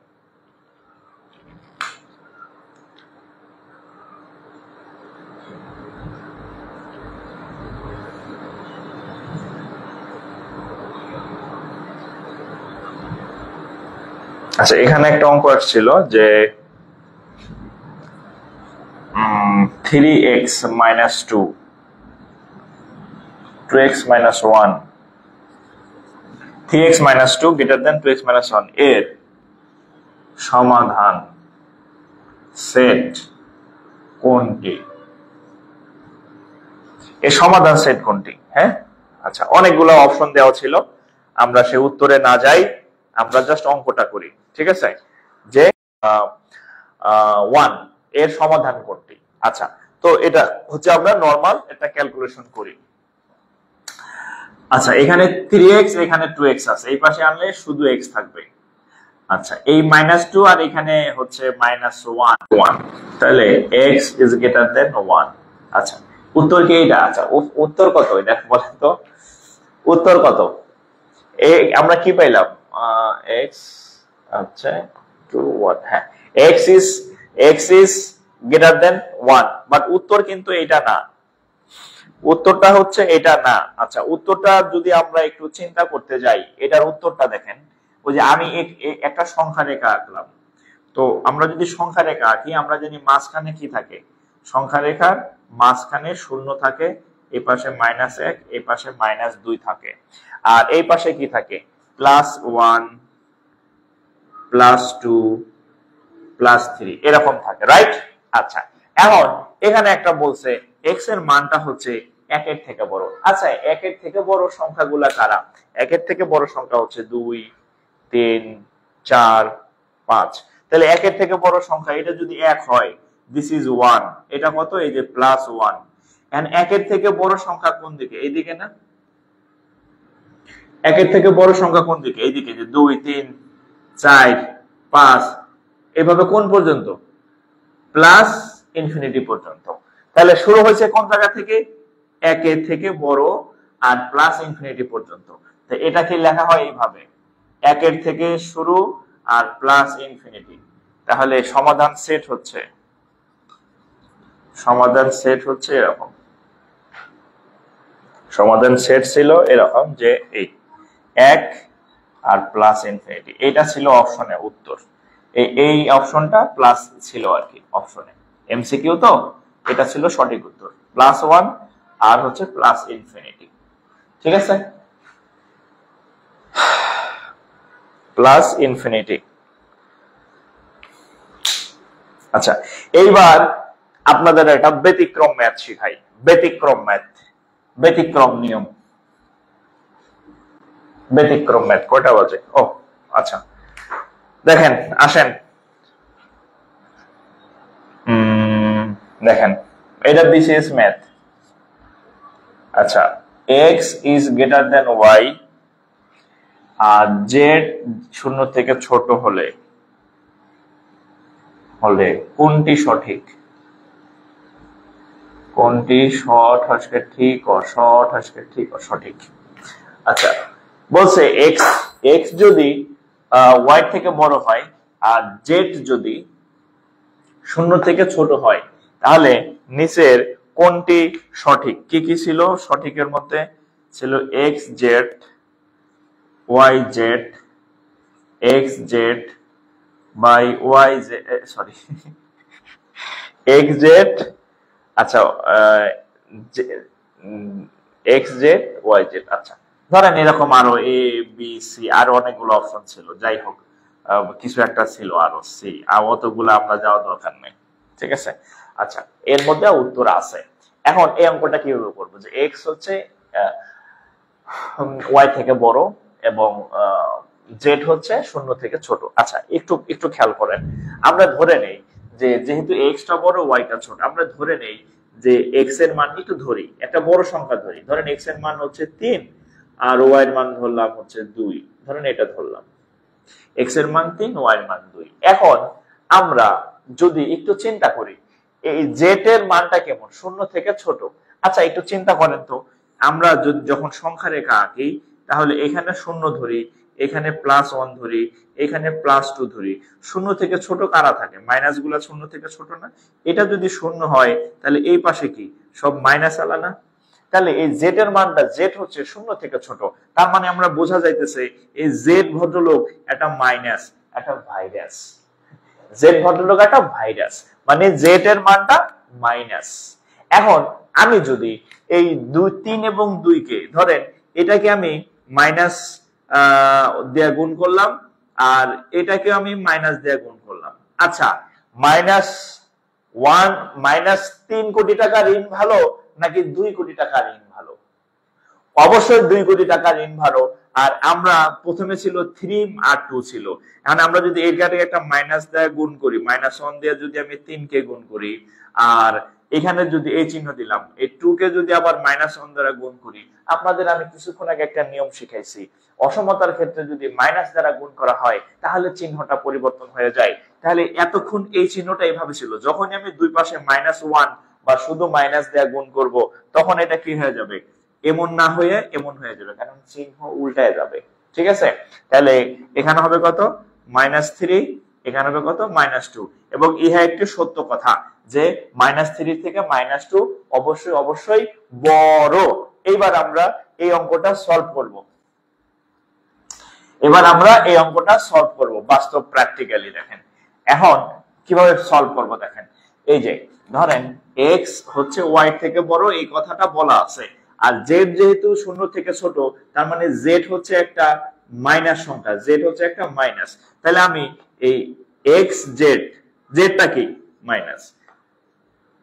আচ্ছা, এখানে একটা অঙ্ক আসছিল যে 3x minus 2, 2x minus 1, 3x minus 2 greater than 2x minus 1 এর সমাধান সেট কোনটি? এর সমাধান সেট কোনটি? হ্যাঁ, আচ্ছা, অনেকগুলো অপশন দেওয়া ছিল, আমরা সে উত্তরে না যাই, আমরা জাস্ট অঙ্কটা করি, ঠিক আছে, যে 1 এর সমাধান কোনটি। আচ্ছা, তো এটা হচ্ছে আমরা নরমাল একটা ক্যালকুলেশন করি। আচ্ছা, এখানে 3x, এখানে 2x আছে, এই পাশে আনলে শুধু x থাকবে। আচ্ছা, এই -2 আর এখানে হচ্ছে -1, তাহলে x is greater than 1। আচ্ছা, উত্তর কি এইটা? আচ্ছা, উত্তর কত এটা বলেন তো, উত্তর কত? আমরা কি পাইলাম? x, আচ্ছা, 2 1, হ্যাঁ, x is greater than 1, but উত্তর কিন্তু এটা না, উত্তরটা হচ্ছে এটা না। আচ্ছা, উত্তরটা যদি আমরা একটু চিন্তা করতে যাই, এটার উত্তরটা দেখেন, ওই যে আমি একটা সংখ্যা রেখা আঁকলাম, তো আমরা যদি সংখ্যা রেখা আঁকি, আমরা জানি মাঝখানে কি থাকে, সংখ্যা রেখার মাঝখানে 0 থাকে, এই পাশে -1, এই পাশে -2 থাকে, আর এই পাশে কি থাকে, +1, +2, +3 এরকম থাকে, রাইট? আচ্ছা, এখন এখানে একটা বলছে x এর মানটা হচ্ছে 1 এর থেকে বড়। আচ্ছা, 1 এর থেকে বড় সংখ্যাগুলা কারা? 1 এর থেকে বড় সংখ্যা হচ্ছে 2, 3, 4, 5। তাহলে 1 এর থেকে বড় সংখ্যা, এটা যদি 1 হয়, দিস ইজ 1, এটা কত? এই যে +1। এন্ড 1 এর থেকে বড় সংখ্যা কোন দিকে? এইদিকে না? 1 এর থেকে বড় সংখ্যা কোন দিকে? এইদিকে, যে 2, 3, 4, 5, এভাবে কোন পর্যন্ত? প্লাস ইনফিনিটি পর্যন্ত। তাহলে শুরু হয়েছে কোন জায়গা থেকে? 1 এর থেকে বড় আর প্লাস ইনফিনিটি পর্যন্ত। তো এটাকে লেখা হয় এইভাবে, 1 এর থেকে শুরু আর প্লাস ইনফিনিটি। তাহলে সমাধান সেট হচ্ছে এরকম, সমাধান সেট ছিল এরকম যে এই 1 আর প্লাস ইনফিনিটি, এটা ছিল অপশনে উত্তর। এই অপশনটা প্লাস ছিল আর কি অপশনে, এমসিকিউ তো, এটা ছিল সঠিক উত্তর, +1 আর হচ্ছে প্লাস ইনফিনিটি। ঠিক আছে, প্লাস ইনফিনিটি। আচ্ছা, এইবার আপনাদের একটা ব্যতিক্রম ম্যাথ শিখাই। ব্যতিক্রম ম্যাথ, ব্যতিক্রম নিয়ম, ব্যতিক্রম ম্যাথ। কয়টা বাজে? ও আচ্ছা, দেখেন, আসেন, দেখেন, এটা বিসিএস ম্যাথ। আচ্ছা, x is greater than y আর জেড শূন্য থেকে ছোট হলে হলে কোনটি সঠিক? কোনটি শর্ট হসকে ঠিক ও শর্ট হসকে ঠিক ও সঠিক? আচ্ছা, বলছে এক্স এক্স যদি ওয়াই থেকে বড় হয় আর জেড যদি শূন্য থেকে ছোট হয় তাহলে নিচের কোনটি সঠিক? কি কি ছিল সঠিকের মধ্যে? ছিল x z, y z, x z by y z, sorry, x z, আচ্ছা, এক্স জেড ওয়াই জেড। আচ্ছা, ধরেন এরকম আরো এ বি সি আরো অনেকগুলো অপশন ছিল, যাই হোক কিছু একটা ছিল আরো সি, আর অতগুলো আমরা যাওয়া দরকার নেই, ঠিক আছে। আচ্ছা, এর মধ্যে উত্তর আছে। এখন এই অঙ্কটা কিভাবে করবো? যে এক্স হচ্ছে ওয়াই থেকে বড় এবং জেড হচ্ছে শূন্য থেকে ছোট। আচ্ছা, একটু একটু খেয়াল করেন, আমরা ধরে নেই যে যেহেতু এক্সটা বড় ওয়াইটা ছোট, আমরা ধরে নেই যে এক্স এর মান একটু ধরি, একটা বড় সংখ্যা ধরি, ধরেন এক্স এর মান হচ্ছে 3 আর ওয়াই এর মান ধরলাম হচ্ছে 2, ধরেন এটা ধরলাম, এক্স এর মান 3, ওয়াই এর মান 2। এখন আমরা যদি একটু চিন্তা করি এই জেড এর মানটা কেমন, শূন্য থেকে ছোট। আচ্ছা, একটু চিন্তা করেন তো, আমরা যখন সংখ্যা রেখা আঁকি তাহলে এখানে শূন্য ধরি, এখানে +1 ধরি, এখানে +2 ধরি, শূন্য থেকে ছোট কারা থাকে? মাইনাস গুলা শূন্য থেকে ছোট না? এটা যদি শূন্য হয় তাহলে এই পাশে কি সব মাইনাস আলা না? তাহলে এই জেড এর মানটা, জেড হচ্ছে শূন্য থেকে ছোট, তার মানে আমরা বোঝা যাইতেছে এই জেড ভদ্রলোক একটা মাইনাস, একটা ভাইরাস। জেড ভদ্রলোক একটা ভাইরাস, মানে জেড এর মানটা মাইনাস। এখন আমি যদি এই 3 এবং 2 কে ধরেন, এটাকে আমি মাইনাস দিয়ে গুণ করলাম আর এটাকে আমি মাইনাস দিয়ে গুণ করলাম। আচ্ছা, -3 কোটি টাকা ঋণ ভালো নাকি 2 কোটি টাকা ঋণ ভালো? অবশ্যই 2 কোটি টাকা ঋণ ভালো। আর আমরা প্রথমে ছিল 3 আর 2 ছিল, এখন আমরা যদি এটাকে একটা মাইনাস দিয়ে গুণ করি, -1 দিয়ে যদি আমি 3 কে গুণ করি আর এখানে যদি এই চিহ্ন দিলাম, এই 2 কে যদি আবার -1 দ্বারা গুণ করি, আপনাদের আমি কিছুক্ষণ আগে একটা নিয়ম শিখাইছি, অসমতার ক্ষেত্রে যদি মাইনাস দ্বারা গুণ করা হয় তাহলে চিহ্নটা পরিবর্তন হয়ে যায়। তাহলে এতক্ষণ এই চিহ্নটা এইভাবে ছিল, যখনই আমি দুই পাশে -1 বা শুধু মাইনাস দিয়ে গুণ করব তখন এটা কি হয়ে যাবে? এমন না হয়ে এমন হয়ে যাবে, কারণ চিহ্ন উল্টায় যাবে, ঠিক আছে। তাহলে এখানে হবে কত? -3, এখানে হবে কত? -2। এবং ইহা একটি সত্য কথা যে -3 থেকে -2 অবশ্যই অবশ্যই বড়। এইবার আমরা এই অঙ্কটা সলভ করব। এবার আমরা এই অঙ্কটা সলভ করব বাস্তব প্র্যাকটিক্যালি। দেখেন এখন কিভাবে সলভ করব, দেখেন এই যে ধরেন এক্স হচ্ছে ওয়াই থেকে বড়, এই কথাটা বলা আছে, আর জেড যেহেতু শূন্য থেকে ছোট তার মানে জেড হচ্ছে একটা মাইনাস সংখ্যা, জেড হচ্ছে একটা মাইনাস। তাহলে আমি এই এক্স জেড, জেডটা কি মাইনাস,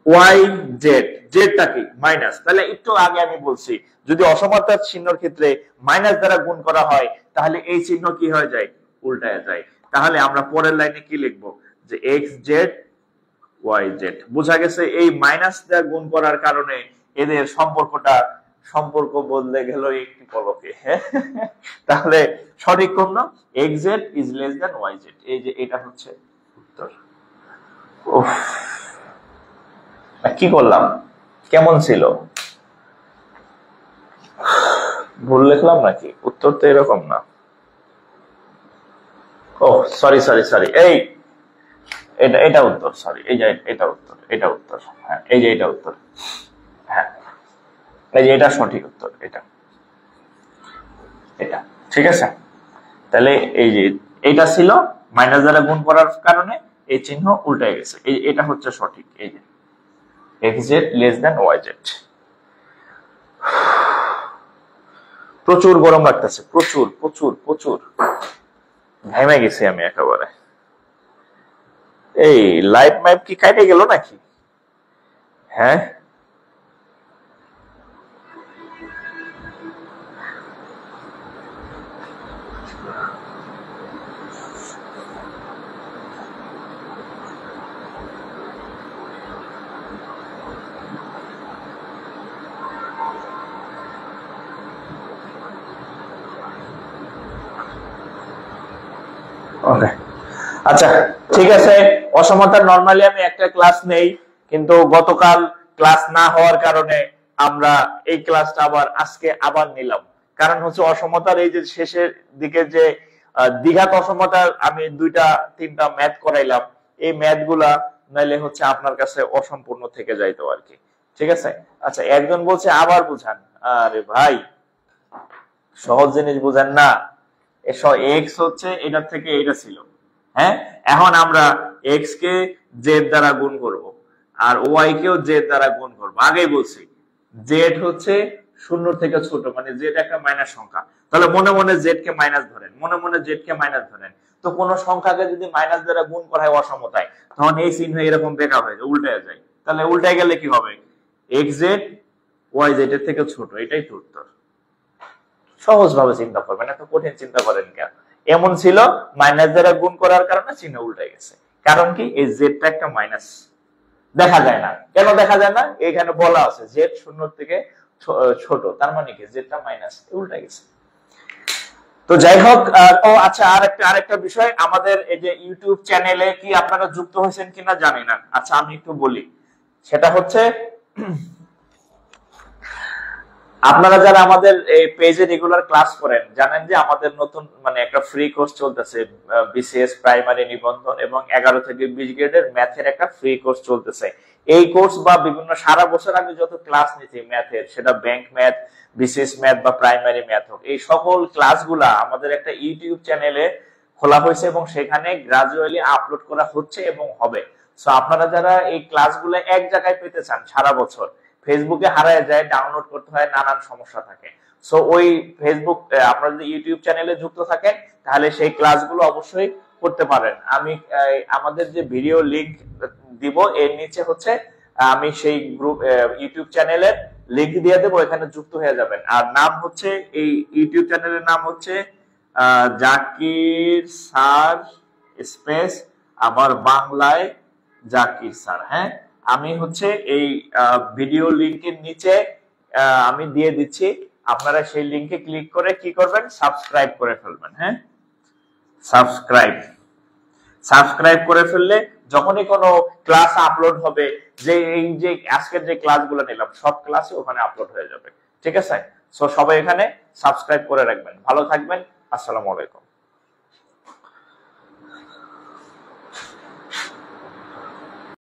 ওয়াই জেড, জেডটা কি মাইনাস। তাহলে একটু আগে আমি বলছি যদি অসমতার চিহ্নের ক্ষেত্রে মাইনাস দ্বারা গুণ করা হয় তাহলে এই চিহ্ন কি হয়ে যায়? উল্টায় যায়। তাহলে আমরা পরের লাইনে কি লিখবো? যে এক্স জেড ওয়াই জেড। বোঝা গেছে এই মাইনাস দ্বারা গুণ করার কারণে এদের সম্পর্ক বদলে গেল একটি পলকে। তাহলে সঠিক কোন? X z is less than y z. এই যে এটা হচ্ছে উত্তর। উফ, কি করলাম, কেমন ছিল? ভুল লিখলাম নাকি? উত্তর তো এরকম না। ও সরি সরি সরি, এই এটা উত্তর, সরি, এই যে এটা উত্তর, এটা উত্তর, হ্যাঁ এই যে এটা উত্তর, হ্যাঁ এই যে এটা সঠিক উত্তর, এটা এটা ঠিক আছে। তাহলে এই যে এটা ছিল মাইনাস দ্বারা গুণ করার কারণে এই চিহ্ন উল্টে গেছে, এটা হচ্ছে সঠিক। এই যে x z less than y z. প্রচুর গরম লাগতেছে, প্রচুর প্রচুর প্রচুর ঘেমে গেছি আমি একেবারে। এই লাইট মাইপ কি কাটে গেল নাকি? হ্যাঁ, ওকে, আচ্ছা ঠিক আছে। অসমতার নরমালি আমি একটা ক্লাস নেই, কিন্তু গতকাল ক্লাস না হওয়ার কারণে আমরা এই ক্লাসটা আজকে আবার নিলাম। কারণ হচ্ছে অসমতার এই যে শেষের দিকে যে দ্বিঘাত অসমতার আমি 2-3টা ম্যাথ করাইলাম, এই ম্যাথ গুলা নাইলে হচ্ছে আপনার কাছে অসম্পূর্ণ থেকে যাইতো আর কি। ঠিক আছে, আচ্ছা একজন বলছে আবার বুঝান। আরে ভাই, সহজ জিনিস বুঝেন না। এক্স হচ্ছে এটার থেকে এটা ছিল, হ্যাঁ। এখন আমরা এক্স কে জেড দ্বারা গুণ করব, আর ওয়াই কেও জেড দ্বারা গুণ করব। আগেই বলছি জেড হচ্ছে 0 থেকে ছোট, মানে জেড একটা মাইনাস সংখ্যা। তাহলে মনে মনে জেড কে মাইনাস ধরেন, মনে মনে জেড কে মাইনাস ধরেন। তো কোন সংখ্যাকে যদি মাইনাস দ্বারা গুণ করা হয় অসমতায়, তখন এই চিহ্ন এরকম বেঁকা হয়ে যায়, উল্টে যায়। তাহলে উল্টে গেলে কি হবে? এক্স জেড ওয়াই জেড এর থেকে ছোট, এটাই তো উত্তর। সহজ ভাবে চিন্তা করবেন, এত কঠিন চিন্তা করেন কেন? এমন ছিল, মাইনাস দ্বারা গুণ করার কারণে চিহ্ন উল্টে গেছে। কারণ কি? এই জেডটা একটা মাইনাস, দেখা যায় না। কেন দেখা যায় না? এখানে বলা আছে জেড 0 থেকে ছোট, তার মানে কি জেডটা মাইনাস, উল্টে গেছে। তো যাই হোক, তো আচ্ছা আরেকটা বিষয়, আমাদের এই যে ইউটিউব চ্যানেলে কি আপনারা যুক্ত হয়েছেন কিনা জানি না। আচ্ছা আমি একটু বলি, সেটা হচ্ছে আপনারা যারা আমাদের এই পেজে রেগুলার ক্লাস করেন, জানেন যে আমাদের নতুন মানে একটা ফ্রি কোর্স চলতেছে, বিসিএস প্রাইমারি নিবন্ধন এবং 11 থেকে 20 গ্রেডের ম্যাথের একটা ফ্রি কোর্স চলতেছে। এই কোর্স বা বিভিন্ন সারা বছর আমি যত ক্লাস নিয়েছি ম্যাথের, সেটা ব্যাংক ম্যাথ, বিসিএস ম্যাথ বা প্রাইমারি ম্যাথ হোক, এই সকল ক্লাসগুলা আমাদের একটা ইউটিউব চ্যানেলে খোলা হয়েছে এবং সেখানে গ্রাজুয়ালি আপলোড করা হচ্ছে এবং হবে। সো আপনারা যারা এই ক্লাসগুলো এক জায়গায় পেতে চান সারা বছর, ফেসবুকে হারায় যায়, ডাউনলোড করতে হয়, নানান সমস্যা থাকে। সো ওই ফেসবুক, আপনারা যদি ইউটিউব চ্যানেলে যুক্ত থাকেন তাহলে সেই ক্লাসগুলো অবশ্যই করতে পারেন। আমি আমাদের যে ভিডিও লিংক দিব এর নিচে হচ্ছে আমি সেই গ্রুপ ইউটিউব চ্যানেলের লিংক দিয়ে দেবো, এখানে যুক্ত হয়ে যাবেন। আর নাম হচ্ছে, এই ইউটিউব চ্যানেলের নাম হচ্ছে জাকির স্যার স্পেস আবার বাংলায় জাকির স্যার। হ্যাঁ, আমি হচ্ছে এই ভিডিও লিংকের নিচে আমি দিয়ে দিচ্ছি, আপনারা সেই লিংকে ক্লিক করে কি করবেন? সাবস্ক্রাইব করে ফেলবেন। হ্যাঁ, সাবস্ক্রাইব করে ফেললে যখনই কোনো ক্লাস আপলোড হবে, যে এই যে আজকের যে ক্লাসগুলো নিলাম সব ক্লাসে ওখানে আপলোড হয়ে যাবে। ঠিক আছে, সো সবাই এখানে সাবস্ক্রাইব করে রাখবেন। ভালো থাকবেন, আসসালামু আলাইকুম।